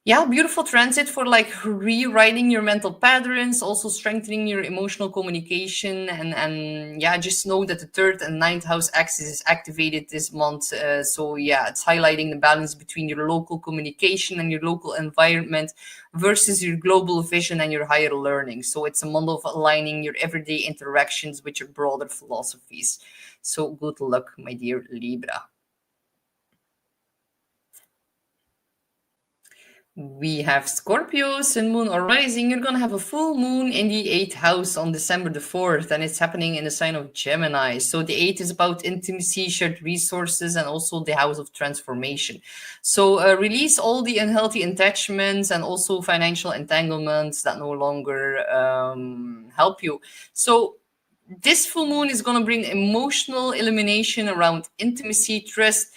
Yeah, beautiful transit for like rewriting your mental patterns, also strengthening your emotional communication, and yeah, just know that the 3rd and 9th house axis is activated this month. So yeah, it's highlighting the balance between your local communication and your local environment versus your global vision and your higher learning. So it's a month of aligning your everyday interactions with your broader philosophies. So good luck, my dear Libra. We have Scorpio, Sun, Moon, or Rising. You're going to have a full moon in the 8th house on December the 4th, and it's happening in the sign of Gemini. So the 8th is about intimacy, shared resources, and also the house of transformation. So release all the unhealthy attachments and also financial entanglements that no longer help you. So this full moon is going to bring emotional illumination around intimacy, trust,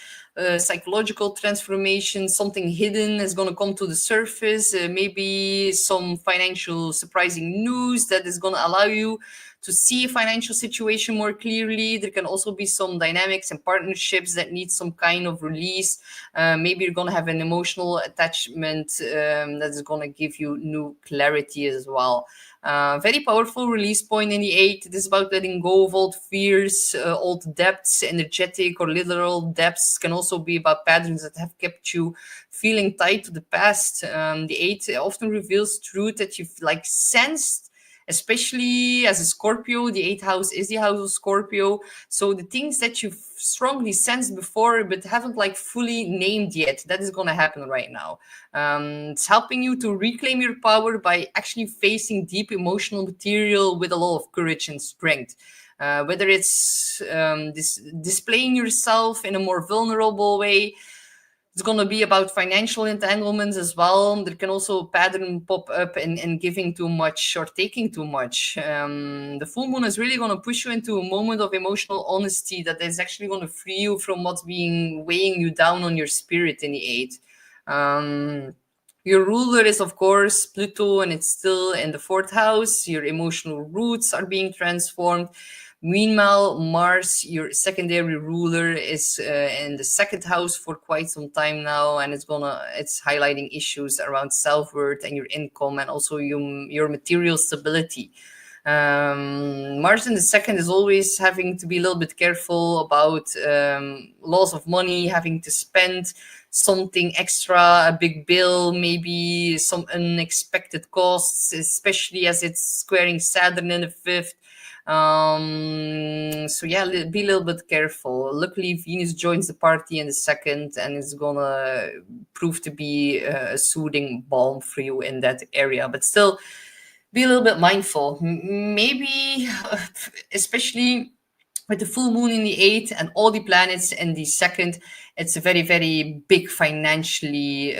psychological transformation. Something hidden is going to come to the surface, maybe some financial surprising news that is going to allow you to see a financial situation more clearly. There can also be some dynamics and partnerships that need some kind of release. Maybe you're going to have an emotional attachment that is going to give you new clarity as well. Very powerful release point in the 8th. It is about letting go of old fears, old depths, energetic or literal depths. Can also be about patterns that have kept you feeling tied to the past. The 8th often reveals truth that you've like sensed, especially as a Scorpio. The 8th house is the house of Scorpio. So the things that you've strongly sensed before but haven't like fully named yet, that is going to happen right now. It's helping you to reclaim your power by actually facing deep emotional material with a lot of courage and strength. Whether it's displaying yourself in a more vulnerable way. It's going to be about financial entanglements as well. There can also a pattern pop up in giving too much or taking too much. The full moon is really going to push you into a moment of emotional honesty that is actually going to free you from what's being weighing you down on your spirit in the 8th. Your ruler is, of course, Pluto, and it's still in the 4th house. Your emotional roots are being transformed. Meanwhile, Mars, your secondary ruler, is in the 2nd house for quite some time now, and it's highlighting issues around self-worth and your income, and also your material stability. Mars in the 2nd is always having to be a little bit careful about loss of money, having to spend something extra, a big bill, maybe some unexpected costs, especially as it's squaring Saturn in the 5th. So yeah, be a little bit careful. Luckily, Venus joins the party in the 2nd, and it's gonna prove to be a soothing balm for you in that area. But still, be a little bit mindful. Maybe, especially with the full moon in the 8th and all the planets in the 2nd, it's a very, very big financially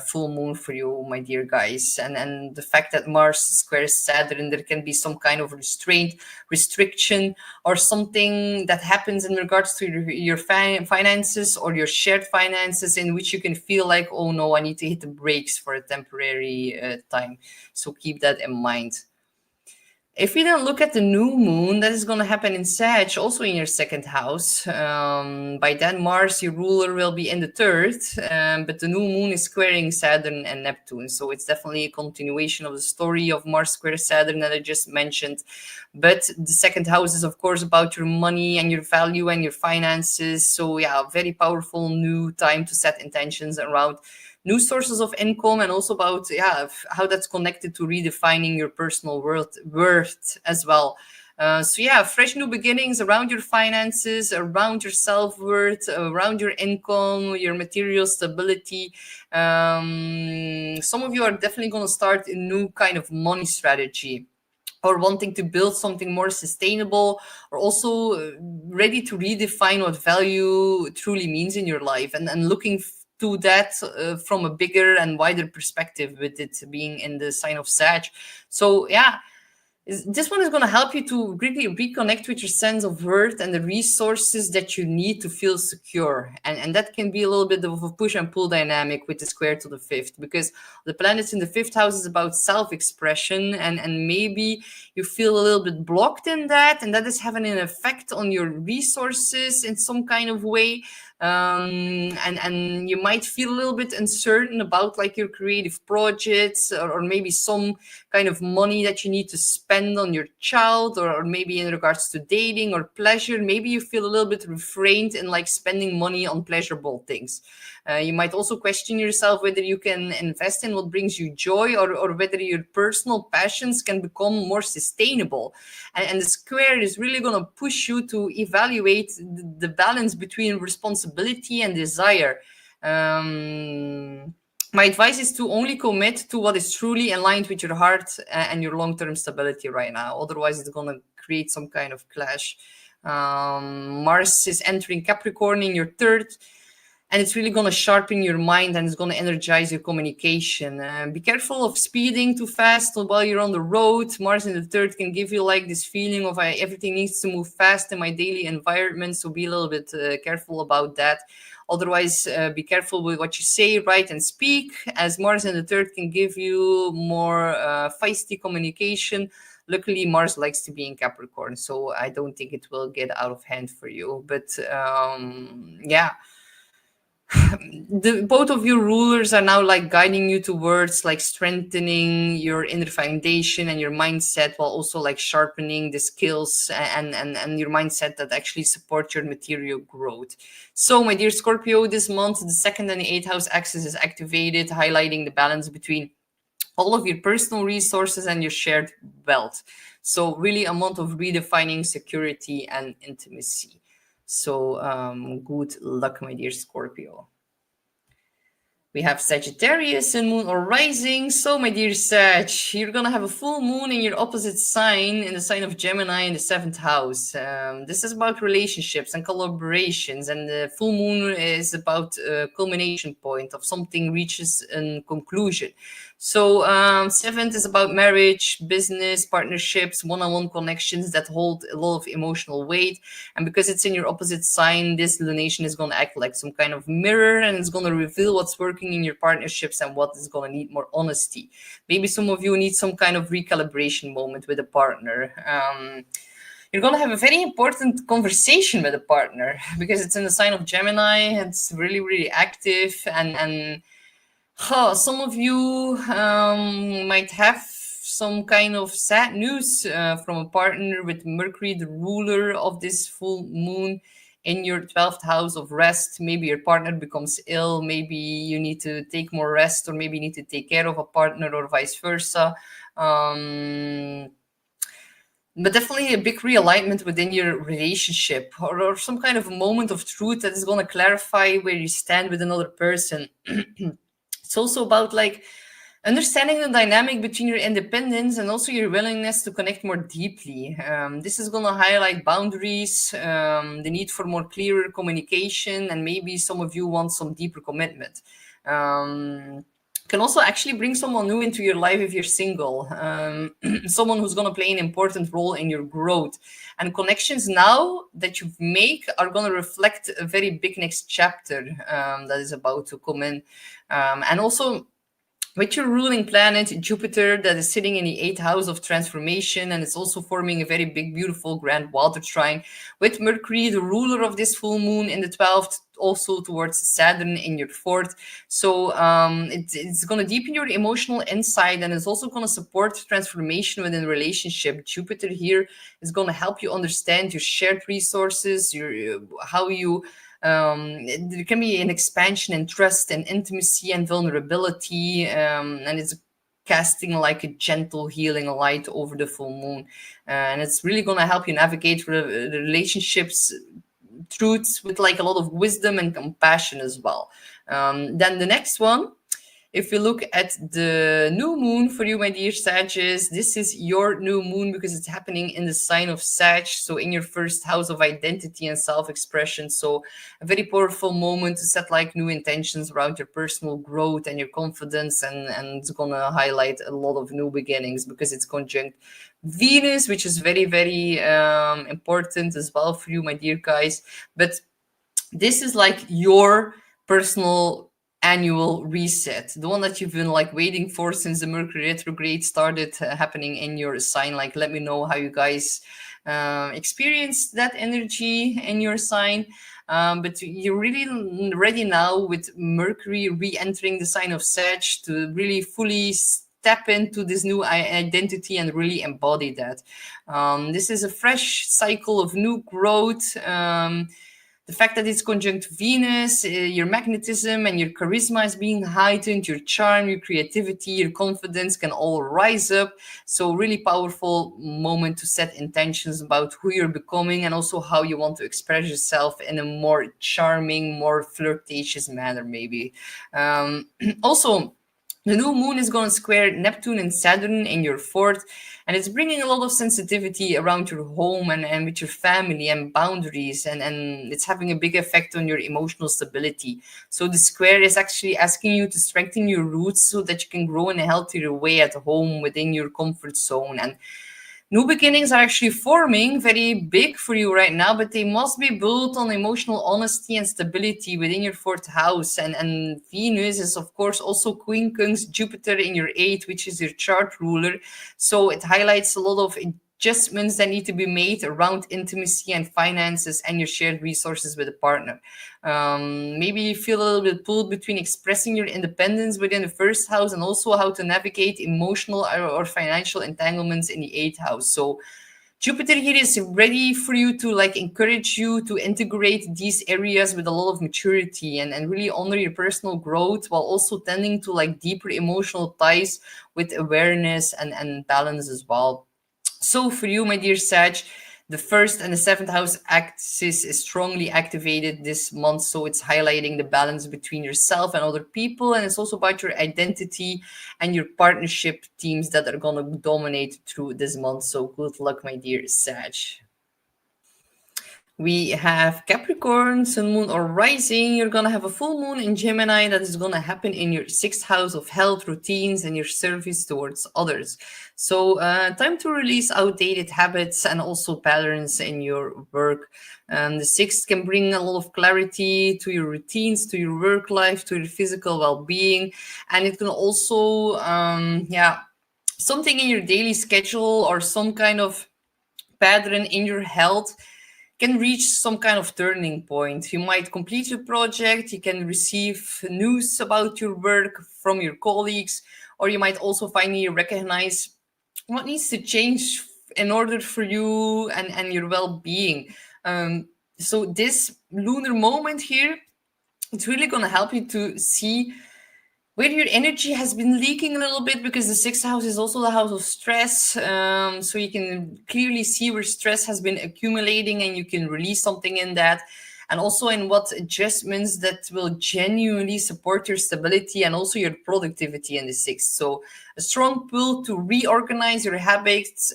full moon for you, my dear guys. And the fact that Mars squares Saturn, there can be some kind of restriction, or something that happens in regards to your finances or your shared finances, in which you can feel like, oh no, I need to hit the brakes for a temporary time. So keep that in mind. If we then look at the new moon, that is going to happen in Sag, also in your second house. By then, Mars, your ruler, will be in the third, but the new moon is squaring Saturn and Neptune. So it's definitely a continuation of the story of Mars square Saturn that I just mentioned. But the second house is, of course, about your money and your value and your finances. So yeah, very powerful new time to set intentions around new sources of income, and also about how that's connected to redefining your personal worth as well. So yeah, fresh new beginnings around your finances, around your self-worth, around your income, your material stability. Some of you are definitely going to start a new kind of money strategy, or wanting to build something more sustainable, or also ready to redefine what value truly means in your life, and looking to that from a bigger and wider perspective, with it being in the sign of Sag. So yeah, this one is going to help you to really reconnect with your sense of worth and the resources that you need to feel secure. And that can be a little bit of a push and pull dynamic with the square to the fifth, because the planets in the fifth house is about self-expression, and maybe you feel a little bit blocked in that, and that is having an effect on your resources in some kind of way. And you might feel a little bit uncertain about like your creative projects, or maybe some kind of money that you need to spend on your child, or maybe in regards to dating or pleasure. Maybe you feel a little bit refrained in like spending money on pleasurable things. You might also question yourself whether you can invest in what brings you joy, or whether your personal passions can become more sustainable. And the square is really going to push you to evaluate the balance between responsibility and desire. My advice is to only commit to what is truly aligned with your heart and your long-term stability right now. Otherwise, it's going to create some kind of clash. Mars is entering Capricorn in your third, and it's really going to sharpen your mind, and it's going to energize your communication. Be careful of speeding too fast while you're on the road. Mars in the third can give you like this feeling of everything needs to move fast in my daily environment, so be a little bit careful about that. Otherwise, be careful with what you say, write, and speak, as Mars in the third can give you more feisty communication. Luckily, Mars likes to be in Capricorn, so I don't think it will get out of hand for you. But yeah, both of your rulers are now like guiding you towards like strengthening your inner foundation and your mindset, while also like sharpening the skills and your mindset that actually support your material growth. So my dear Scorpio, this month the second and the eighth house axis is activated, highlighting the balance between all of your personal resources and your shared wealth. So really a month of redefining security and intimacy. So good luck, my dear Scorpio. We have Sagittarius and moon or rising. So my dear Sag, you're going to have a full moon in your opposite sign, in the sign of Gemini in the seventh house. This is about relationships and collaborations. And the full moon is about a culmination point of something reaches a conclusion. So seventh is about marriage, business, partnerships, one-on-one connections that hold a lot of emotional weight. And because it's in your opposite sign, this lunation is going to act like some kind of mirror, and it's going to reveal what's working in your partnerships and what is going to need more honesty. Maybe some of you need some kind of recalibration moment with a partner. You're going to have a very important conversation with a partner, because it's in the sign of Gemini. It's really, really active, and some of you might have some kind of sad news from a partner, with Mercury, the ruler of this full moon, in your 12th house of rest. Maybe your partner becomes ill, maybe you need to take more rest, or maybe you need to take care of a partner, or vice versa. But definitely a big realignment within your relationship, or some kind of a moment of truth that is going to clarify where you stand with another person. It's also about like understanding the dynamic between your independence and also your willingness to connect more deeply. This is going to highlight boundaries, the need for more clearer communication, and maybe some of you want some deeper commitment. Can also actually bring someone new into your life if you're single, someone who's going to play an important role in your growth. And connections now that you make are going to reflect a very big next chapter that is about to come in. And also, with your ruling planet Jupiter that is sitting in the 8th house of transformation, and it's also forming a very big, beautiful, grand water trine with Mercury, the ruler of this full moon, in the 12th, also towards Saturn in your 4th. So it's going to deepen your emotional insight, and it's also going to support transformation within a relationship. Jupiter here is going to help you understand your shared resources, your how you there can be an expansion in trust and intimacy and vulnerability, and it's casting like a gentle healing light over the full moon, and it's really going to help you navigate the relationships truths with like a lot of wisdom and compassion as well. Then the next one, if you look at the new moon for you, my dear Sagittarius, this is your new moon because it's happening in the sign of Sag, so in your first house of identity and self-expression. So a very powerful moment to set like new intentions around your personal growth and your confidence, and it's gonna highlight a lot of new beginnings because it's conjunct Venus, which is very, very important as well for you, my dear guys. But this is like your personal annual reset, the one that you've been like waiting for since the Mercury retrograde started happening in your sign. Like, let me know how you guys experienced that energy in your sign. But you're really ready now with Mercury re-entering the sign of Sag to really fully step into this new identity and really embody that. This is a fresh cycle of new growth. The fact that it's conjunct Venus, your magnetism and your charisma is being heightened, your charm, your creativity, your confidence can all rise up. So really powerful moment to set intentions about who you're becoming and also how you want to express yourself in a more charming, more flirtatious manner, maybe. Also, the new moon is going to square Neptune and Saturn in your 4th, and it's bringing a lot of sensitivity around your home and with your family and boundaries, and it's having a big effect on your emotional stability. So the square is actually asking you to strengthen your roots so that you can grow in a healthier way at home within your comfort zone. And new beginnings are actually forming very big for you right now, but they must be built on emotional honesty and stability within your 4th house. And Venus is, of course, also quincunx Jupiter in your 8th, which is your chart ruler. So it highlights a lot of adjustments that need to be made around intimacy and finances and your shared resources with a partner. Maybe you feel a little bit pulled between expressing your independence within the 1st house and also how to navigate emotional or financial entanglements in the 8th house. So Jupiter here is ready for you to like encourage you to integrate these areas with a lot of maturity and really honor your personal growth while also tending to like deeper emotional ties with awareness and balance as well. So for you, my dear Sag, the 1st and the 7th house axis is strongly activated this month. So it's highlighting the balance between yourself and other people. And it's also about your identity and your partnership teams that are going to dominate through this month. So good luck, my dear Sag. We have Capricorn, Sun, Moon, or Rising. You're going to have a full moon in Gemini that is going to happen in your 6th house of health, routines, and your service towards others. So, time to release outdated habits and also patterns in your work. The 6th can bring a lot of clarity to your routines, to your work life, to your physical well being. And it can also, something in your daily schedule or some kind of pattern in your health can reach some kind of turning point. You might complete your project, you can receive news about your work from your colleagues, or you might also finally recognize what needs to change in order for you and your well-being. So this lunar moment here, it's really going to help you to see where your energy has been leaking a little bit, because the 6th house is also the house of stress. So you can clearly see where stress has been accumulating and you can release something in that. And also in what adjustments that will genuinely support your stability and also your productivity in the 6th. So a strong pull to reorganize your habits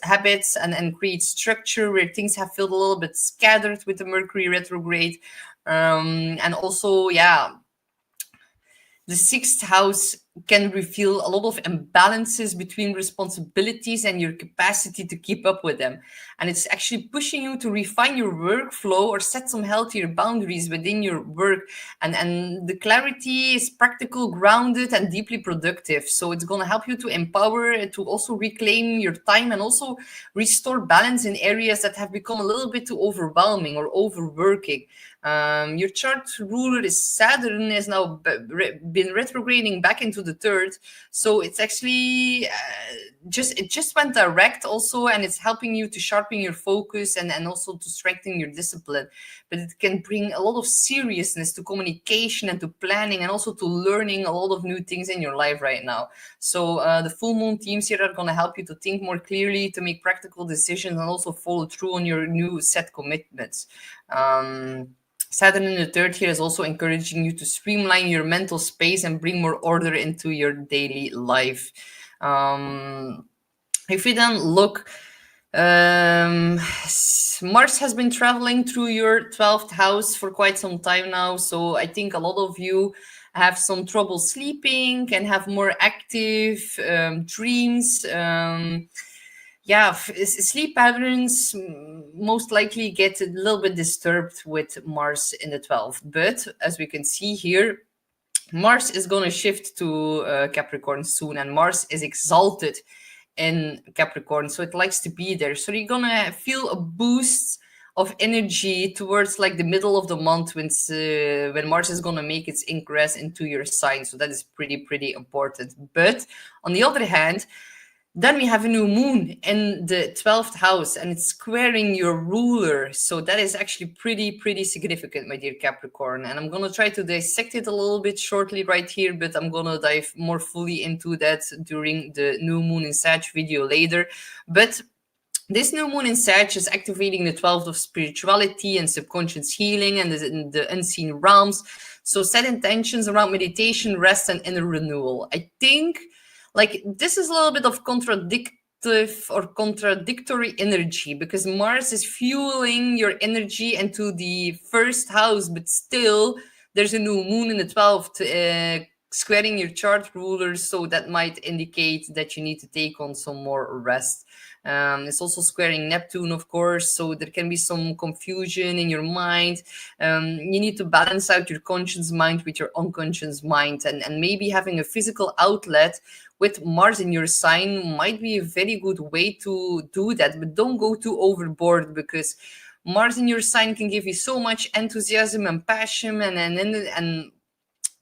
and create structure where things have felt a little bit scattered with the Mercury retrograde. And also, the 6th house can reveal a lot of imbalances between responsibilities and your capacity to keep up with them. And it's actually pushing you to refine your workflow or set some healthier boundaries within your work. And the clarity is practical, grounded, and deeply productive. So it's going to help you to empower, to also reclaim your time and also restore balance in areas that have become a little bit too overwhelming or overworking. Your chart ruler is Saturn, has now been retrograding back into the third, so it's actually it just went direct also, and it's helping you to sharpen your focus and also to strengthen your discipline. But it can bring a lot of seriousness to communication and to planning and also to learning a lot of new things in your life right now. So the full moon themes here are going to help you to think more clearly, to make practical decisions, and also follow through on your new set commitments. Saturn in the third here is also encouraging you to streamline your mental space and bring more order into your daily life. If we then look, Mars has been traveling through your 12th house for quite some time now. So I think a lot of you have some trouble sleeping and have more active dreams. Sleep patterns most likely get a little bit disturbed with Mars in the 12th. But as we can see here, Mars is going to shift to Capricorn soon, and Mars is exalted in Capricorn, so it likes to be there. So you're going to feel a boost of energy towards like the middle of the month when Mars is going to make its ingress into your sign. So that is pretty important. But on the other hand, then we have a new moon in the 12th house, and it's squaring your ruler. So that is actually pretty significant, my dear Capricorn. And I'm going to try to dissect it a little bit shortly right here, but I'm going to dive more fully into that during the new moon in Sag video later. But this new moon in Sag is activating the 12th of spirituality and subconscious healing and the unseen realms. So set intentions around meditation, rest, and inner renewal. I think like this is a little bit of contradictory energy, because Mars is fueling your energy into the first house, but still there's a new moon in the 12th squaring your chart rulers, so that might indicate that you need to take on some more rest. It's also squaring Neptune, of course, so there can be some confusion in your mind. You need to balance out your conscious mind with your unconscious mind, and maybe having a physical outlet with Mars in your sign might be a very good way to do that, but don't go too overboard, because Mars in your sign can give you so much enthusiasm and passion and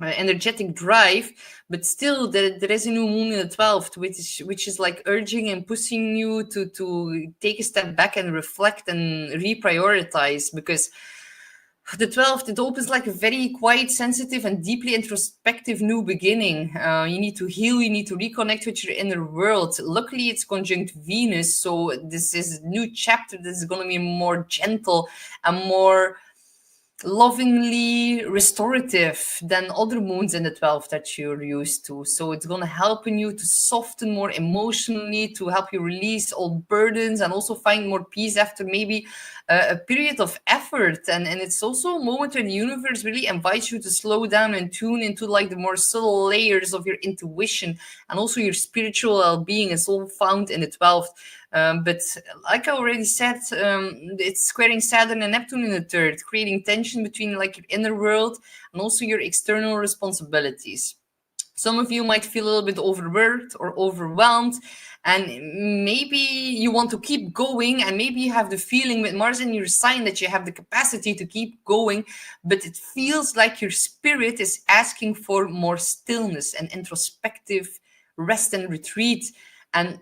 energetic drive, but still there is a new moon in the 12th, which is like urging and pushing you to take a step back and reflect and reprioritize, because the 12th, it opens like a very quiet, sensitive, and deeply introspective new beginning. You need to heal, you need to reconnect with your inner world. Luckily, it's conjunct Venus, so this is a new chapter that is going to be more gentle and more lovingly restorative than other moons in the 12th that you're used to. So it's going to help you to soften more emotionally, to help you release old burdens, and also find more peace after maybe a period of effort. And it's also a moment where the universe really invites you to slow down and tune into like the more subtle layers of your intuition, and also your spiritual well-being is all found in the 12th. But like I already said, it's squaring Saturn and Neptune in the third, creating tension between like your inner world and also your external responsibilities. Some of you might feel a little bit overworked or overwhelmed, and maybe you want to keep going, and maybe you have the feeling with Mars in your sign that you have the capacity to keep going, but it feels like your spirit is asking for more stillness and introspective rest and retreat. And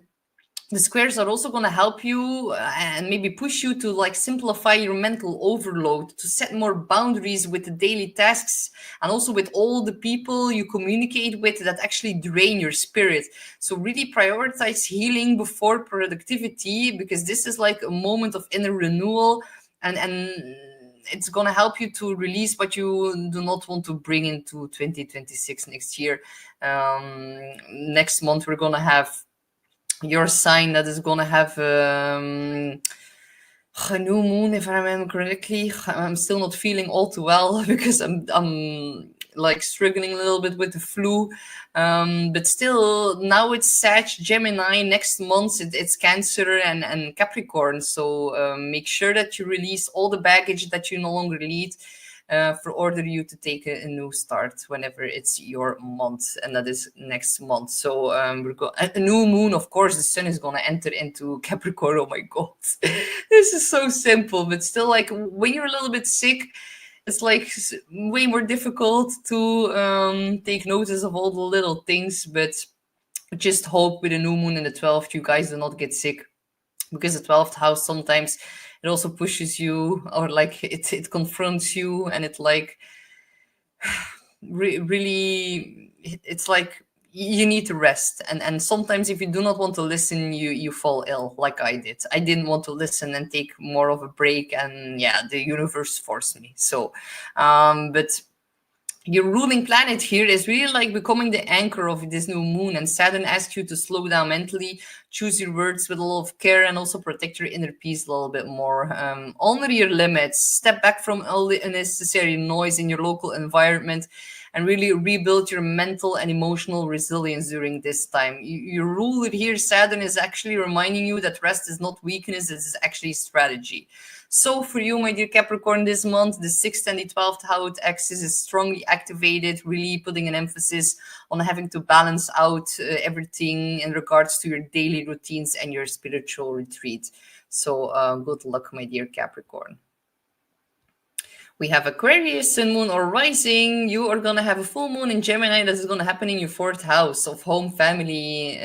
the squares are also going to help you and maybe push you to like simplify your mental overload, to set more boundaries with the daily tasks and also with all the people you communicate with that actually drain your spirit. So really prioritize healing before productivity, because this is like a moment of inner renewal, and it's going to help you to release what you do not want to bring into 2026 next year. Next month, we're going to have your sign that is going to have a new moon, if I remember correctly. I'm still not feeling all too well because I'm like struggling a little bit with the flu. But still, now it's Sag, Gemini. Next month it's Cancer and Capricorn. So make sure that you release all the baggage that you no longer need, for order you to take a new start whenever it's your month, and that is next month. So we're going a new moon. Of course, the sun is going to enter into Capricorn. Oh my god, this is so simple, but still, like when you're a little bit sick, it's like way more difficult to take notice of all the little things. But just hope with a new moon in the 12th, you guys do not get sick, because the 12th house sometimes it also pushes you, or like it confronts you, and it like really, it's like you need to rest, and sometimes if you do not want to listen, you fall ill, like I did. I didn't want to listen and take more of a break, and yeah, the universe forced me. So but your ruling planet here is really like becoming the anchor of this new moon, and Saturn asks you to slow down mentally, choose your words with a lot of care, and also protect your inner peace a little bit more. Honor your limits, step back from all the unnecessary noise in your local environment, and really rebuild your mental and emotional resilience during this time. Your ruler here, Saturn, is actually reminding you that rest is not weakness, it is actually strategy. So for you, my dear Capricorn, this month, the 6th and the 12th house axis is strongly activated, really putting an emphasis on having to balance out everything in regards to your daily routines and your spiritual retreat. So good luck, my dear Capricorn. We have Aquarius, Sun, Moon, or Rising. You are going to have a full moon in Gemini that is going to happen in your 4th house of home, family,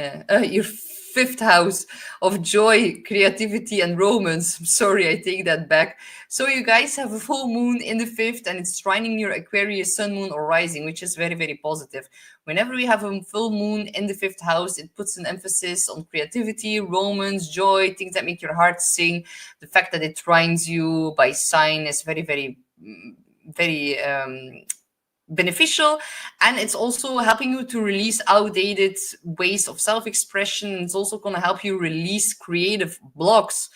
your 5th house of joy, creativity, and romance. Sorry, I take that back. So you guys have a full moon in the 5th, and it's trining your Aquarius, Sun, Moon, or Rising, which is very, very positive. Whenever we have a full moon in the 5th house, it puts an emphasis on creativity, romance, joy, things that make your heart sing. The fact that it trines you by sign is very, very beneficial, and it's also helping you to release outdated ways of self-expression. It's also going to help you release creative blocks.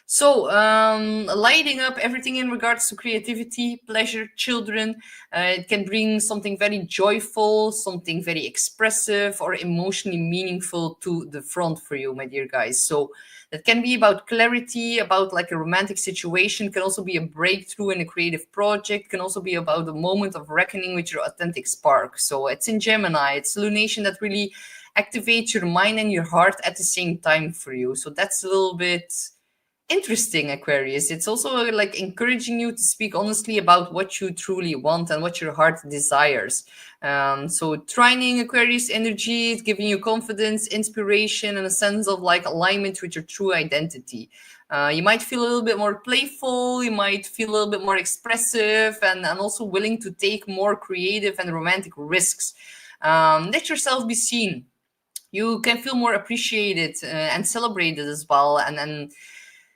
So lighting up everything in regards to creativity, pleasure, children. It can bring something very joyful, something very expressive or emotionally meaningful to the front for you, my dear guys. So that can be about clarity, about like a romantic situation, can also be a breakthrough in a creative project, can also be about a moment of reckoning with your authentic spark. So it's in Gemini, it's lunation that really activates your mind and your heart at the same time for you. So that's a little bit interesting, Aquarius. It's also like encouraging you to speak honestly about what you truly want and what your heart desires. So trining Aquarius energy is giving you confidence, inspiration, and a sense of like alignment with your true identity. You might feel a little bit more playful, you might feel a little bit more expressive, and also willing to take more creative and romantic risks. Let yourself be seen. You can feel more appreciated and celebrated as well. And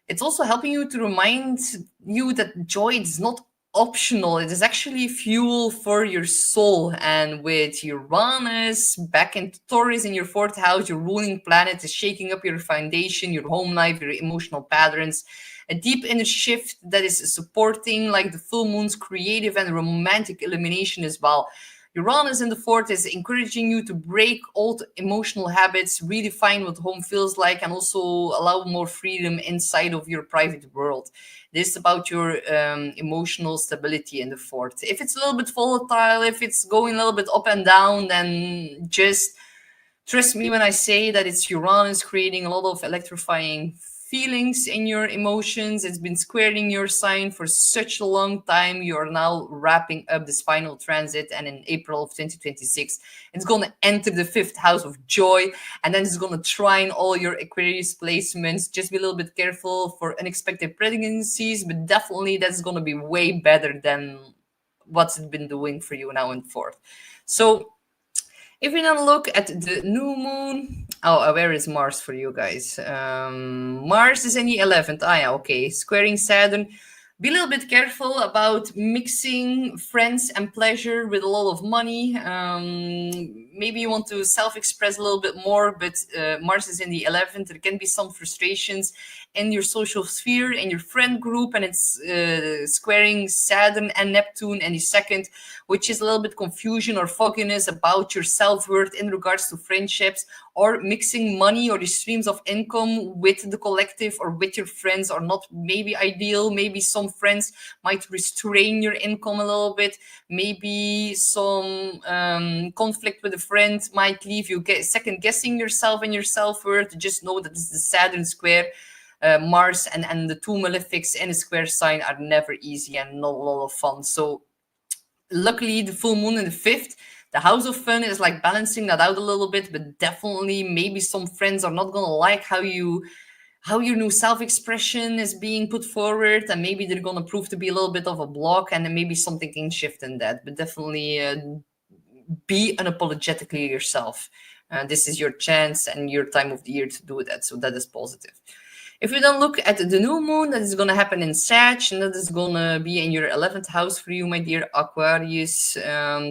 it's also helping you to remind you that joy is not optional. It is actually fuel for your soul. And with Uranus back in Taurus in your 4th house, your ruling planet is shaking up your foundation, your home life, your emotional patterns. A deep inner shift that is supporting like the full moon's creative and romantic illumination as well. Uranus in the 4th is encouraging you to break old emotional habits, redefine what home feels like, and also allow more freedom inside of your private world. This is about your emotional stability in the 4th. If it's a little bit volatile, if it's going a little bit up and down, then just trust me when I say that it's Uranus creating a lot of electrifying feelings in your emotions. It's been squaring your sign for such a long time. You are now wrapping up this final transit, and in April of 2026, it's going to enter the 5th house of joy, and then it's going to trine all your Aquarius placements. Just be a little bit careful for unexpected pregnancies, but definitely that's going to be way better than what's it been doing for you now in 4th. So if we now look at the new moon, where is Mars for you guys? Mars is in the 11th. Yeah, okay. Squaring Saturn. Be a little bit careful about mixing friends and pleasure with a lot of money. Maybe you want to self-express a little bit more, but Mars is in the 11th. There can be some frustrations in your social sphere, in your friend group, and it's squaring Saturn and Neptune in the second, which is a little bit confusion or fogginess about your self-worth in regards to friendships, or mixing money or the streams of income with the collective or with your friends are not maybe ideal. Maybe some friends might restrain your income a little bit. Maybe some conflict with a friend might leave you second guessing yourself and your self-worth. Just know that this is the Saturn square. Mars and the two malefics in a square sign are never easy and not a lot of fun. So luckily the full moon in the 5th, the house of fun, is like balancing that out a little bit, but definitely maybe some friends are not gonna like how your new self-expression is being put forward, and maybe they're gonna prove to be a little bit of a block, and then maybe something can shift in that. But definitely be unapologetically yourself. This is your chance and your time of the year to do that, so that is positive. If we then look at the new moon, that is going to happen in Sag, and that is going to be in your 11th house for you, my dear Aquarius.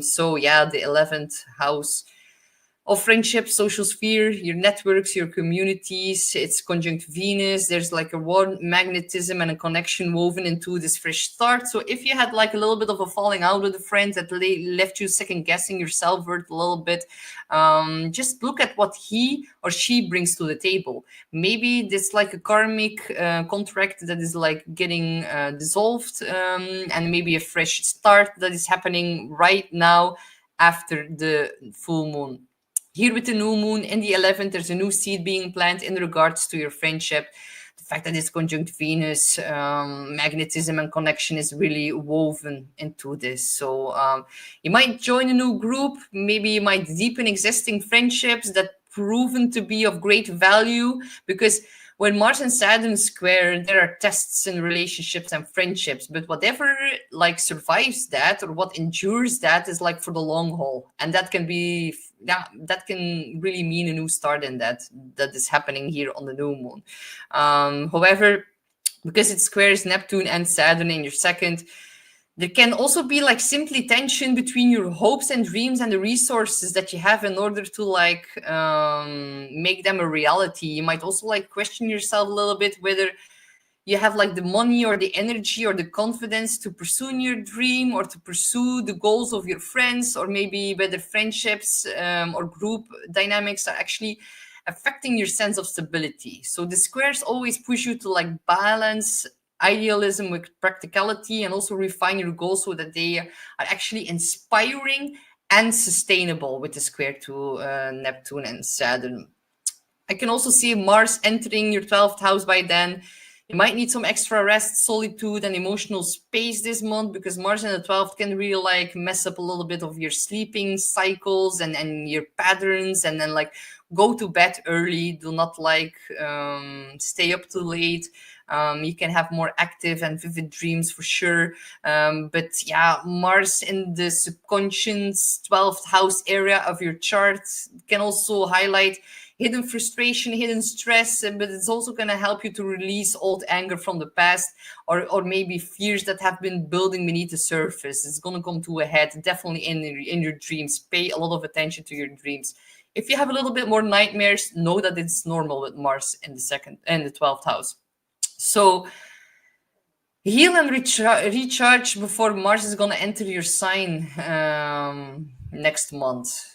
So yeah, the 11th house of friendship, social sphere, your networks, your communities. It's conjunct Venus. There's like a warm magnetism and a connection woven into this fresh start. So if you had like a little bit of a falling out with a friend that left you second guessing your self-worth a little bit, just look at what he or she brings to the table. Maybe this like a karmic contract that is like getting dissolved, and maybe a fresh start that is happening right now after the full moon. Here with the new moon in the 11th, there's a new seed being planted in regards to your friendship. The fact that it's conjunct Venus, magnetism and connection is really woven into this. So you might join a new group. Maybe you might deepen existing friendships that proven to be of great value, because when Mars and Saturn square, there are tests in relationships and friendships, but whatever like survives that or what endures that is like for the long haul. And that can be, yeah, that can really mean a new start in that is happening here on the new moon. However, because it squares Neptune and Saturn in your second, there can also be like simply tension between your hopes and dreams and the resources that you have in order to like make them a reality. You might also like question yourself a little bit whether you have like the money or the energy or the confidence to pursue your dream or to pursue the goals of your friends, or maybe whether friendships or group dynamics are actually affecting your sense of stability. So the squares always push you to like balance idealism with practicality and also refine your goals so that they are actually inspiring and sustainable with the square to Neptune and Saturn. I can also see Mars entering your 12th house by then. You might need some extra rest, solitude, and emotional space this month, because Mars in the 12th can really like mess up a little bit of your sleeping cycles and your patterns, and then like go to bed early. Do not like stay up too late. You can have more active and vivid dreams for sure. But yeah, Mars in the subconscious 12th house area of your chart can also highlight hidden frustration, hidden stress, but it's also going to help you to release old anger from the past, or maybe fears that have been building beneath the surface. It's going to come to a head, definitely in your dreams. Pay a lot of attention to your dreams. If you have a little bit more nightmares, know that it's normal with Mars in the second and the 12th house. So heal and recharge before Mars is going to enter your sign next month.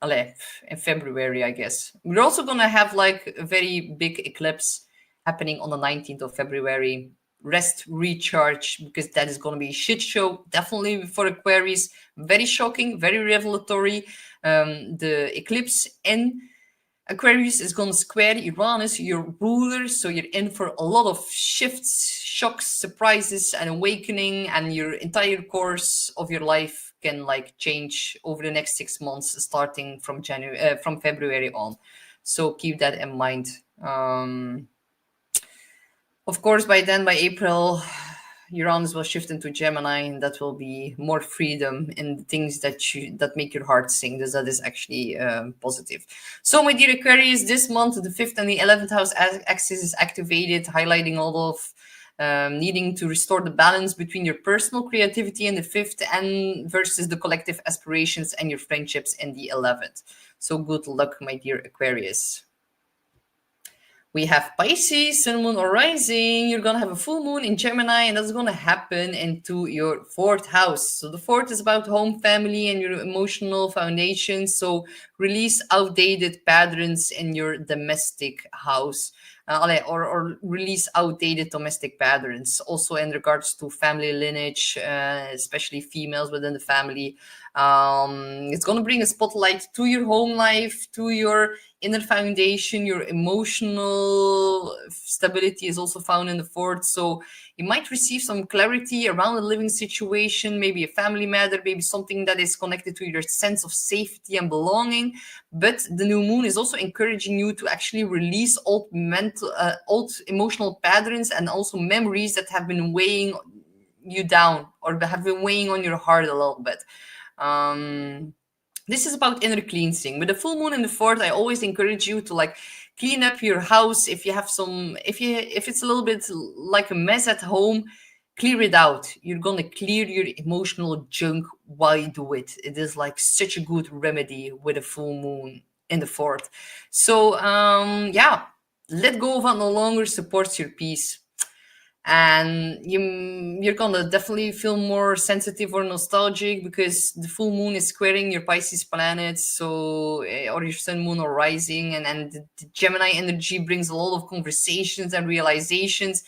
In February, I guess. We're also going to have like a very big eclipse happening on the 19th of February. Rest, recharge, because that is going to be a shit show, definitely for Aquarius. Very shocking, very revelatory. The eclipse in Aquarius is going to square Uranus, your ruler, so you're in for a lot of shifts, shocks, surprises, and awakening, and your entire course of your life can like change over the next 6 months, starting from February on. So keep that in mind. Of course, by April, Uranus will shift into Gemini, and that will be more freedom in the things that make your heart sing. So that is actually positive. So, my dear Aquarius, this month the 5th and the 11th house axis is activated, highlighting all of needing to restore the balance between your personal creativity in the 5th and versus the collective aspirations and your friendships in the 11th. So good luck, my dear Aquarius. We have Pisces, Sun, Moon, or Rising. You're going to have a full moon in Gemini, and that's going to happen into your 4th house. So the 4th is about home, family, and your emotional foundation. So release outdated patterns in your domestic house. Or release outdated domestic patterns. Also in regards to family lineage, especially females within the family. It's going to bring a spotlight to your home life, to your inner foundation. Your emotional stability is also found in the 4th. So you might receive some clarity around a living situation, maybe a family matter, maybe something that is connected to your sense of safety and belonging. But the new moon is also encouraging you to actually release old emotional patterns and also memories that have been weighing you down or have been weighing on your heart a little bit. This is about inner cleansing. With the full moon in the 4th, I always encourage you to like clean up your house. If you have if it's a little bit like a mess at home, clear it out. You're gonna clear your emotional junk while you do it. It is like such a good remedy with a full moon in the 4th. So yeah, let go of what no longer supports your peace. And you're gonna definitely feel more sensitive or nostalgic because the full moon is squaring your Pisces planet, so or your sun, moon, or rising, and the Gemini energy brings a lot of conversations and realizations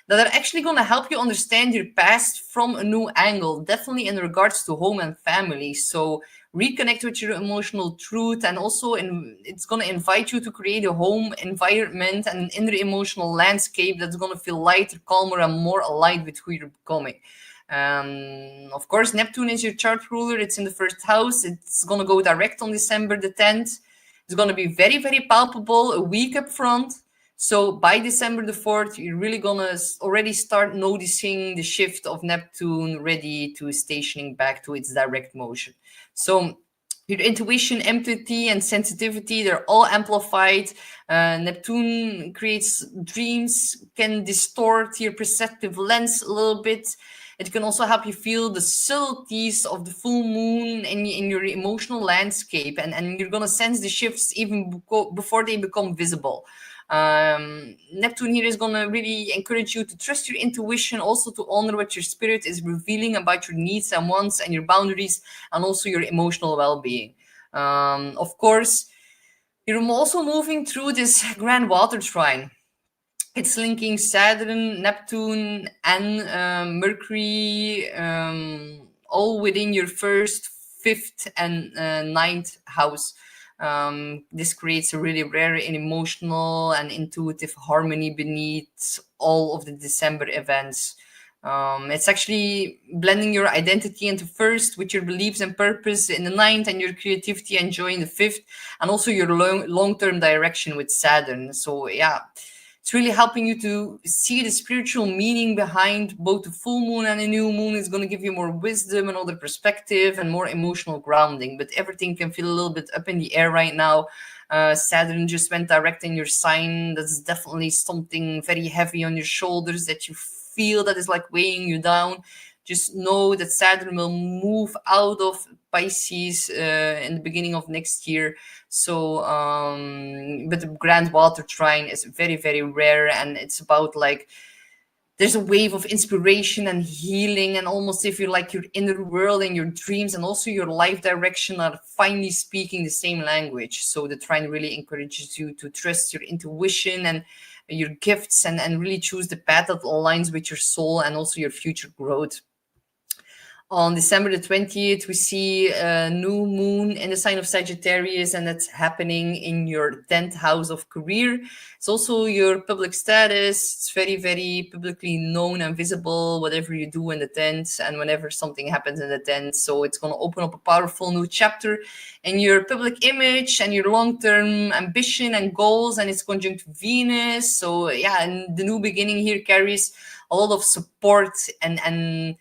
that are actually going to help you understand your past from a new angle, definitely in regards to home and family. So reconnect with your emotional truth, and also it's going to invite you to create a home environment and an inner emotional landscape that's going to feel lighter, calmer, and more aligned with who you're becoming. Of course, Neptune is your chart ruler. It's in the 1st house. It's going to go direct on December the 10th. It's going to be very, very palpable, a week up front. So by December the 4th, you're really going to already start noticing the shift of Neptune ready to stationing back to its direct motion. So your intuition, empathy, and sensitivity, they're all amplified. Neptune creates dreams, can distort your perceptive lens a little bit. It can also help you feel the subtleties of the full moon in your emotional landscape. And you're going to sense the shifts even before they become visible. Neptune here is going to really encourage you to trust your intuition, also to honor what your spirit is revealing about your needs and wants and your boundaries, and also your emotional well-being. Of course, you're also moving through this grand water trine. It's linking Saturn, Neptune, and Mercury, all within your 1st, 5th, and 9th house. This creates a really rare and emotional and intuitive harmony beneath all of the December events. It's actually blending your identity into 1st with your beliefs and purpose in the 9th, and your creativity and joy in the 5th, and also your long-term direction with Saturn. So yeah, it's really helping you to see the spiritual meaning behind both the full moon and the new moon. Is going to give you more wisdom, another perspective, and more emotional grounding. But everything can feel a little bit up in the air right now. Saturn just went direct in your sign. That's definitely something very heavy on your shoulders that you feel that is like weighing you down. Just know that Saturn will move out of Pisces in the beginning of next year. So, but the grand water trine is very, very rare, and it's about like there's a wave of inspiration and healing, and almost if you like your inner world and your dreams and also your life direction are finally speaking the same language. So the trine really encourages you to trust your intuition and your gifts, and really choose the path that aligns with your soul and also your future growth. On December the 20th, we see a new moon in the sign of Sagittarius, and that's happening in your 10th house of career. It's also your public status. It's very, very publicly known and visible, whatever you do in the 10th and whenever something happens in the 10th. So it's going to open up a powerful new chapter in your public image and your long-term ambition and goals, and it's conjunct Venus. So yeah, and the new beginning here carries a lot of support and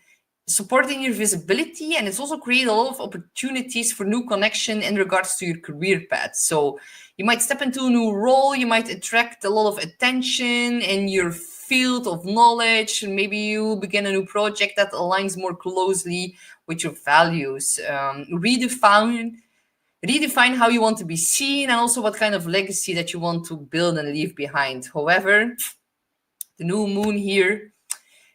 supporting your visibility, and it's also create a lot of opportunities for new connection in regards to your career path. So you might step into a new role, you might attract a lot of attention in your field of knowledge, and maybe you begin a new project that aligns more closely with your values. Redefine how you want to be seen, and also what kind of legacy that you want to build and leave behind. However, the new moon here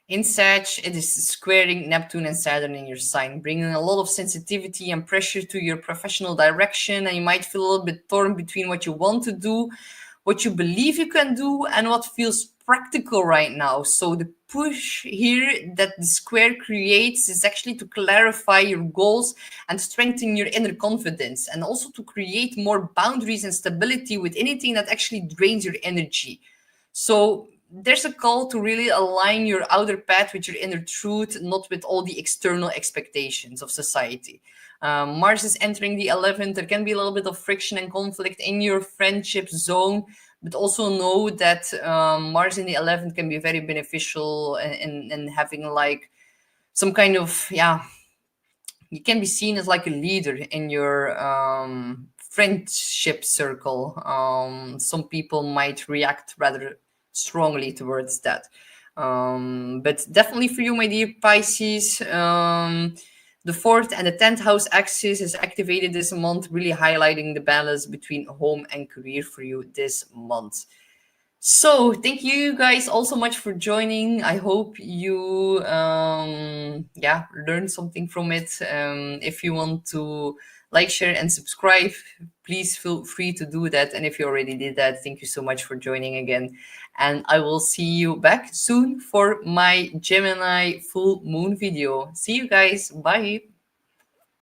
in Sag, it is squaring Neptune and Saturn in your sign, bringing a lot of sensitivity and pressure to your professional direction, and you might feel a little bit torn between what you want to do, what you believe you can do, and what feels practical right now. So the push here that the square creates is actually to clarify your goals and strengthen your inner confidence, and also to create more boundaries and stability with anything that actually drains your energy. So there's a call to really align your outer path with your inner truth, not with all the external expectations of society. Mars is entering the 11th. There can be a little bit of friction and conflict in your friendship zone, but also know that Mars in the 11th can be very beneficial in having like some kind of, yeah, you can be seen as like a leader in your friendship circle. Some people might react rather strongly towards that. But definitely for you, my dear Pisces, the 4th and the 10th house axis is activated this month, really highlighting the balance between home and career for you this month. So thank you guys all so much for joining. I hope you learned something from it. If you want to like, share, and subscribe, please feel free to do that. And if you already did that, thank you so much for joining again. And I will see you back soon for my Gemini full moon video. See you guys. Bye.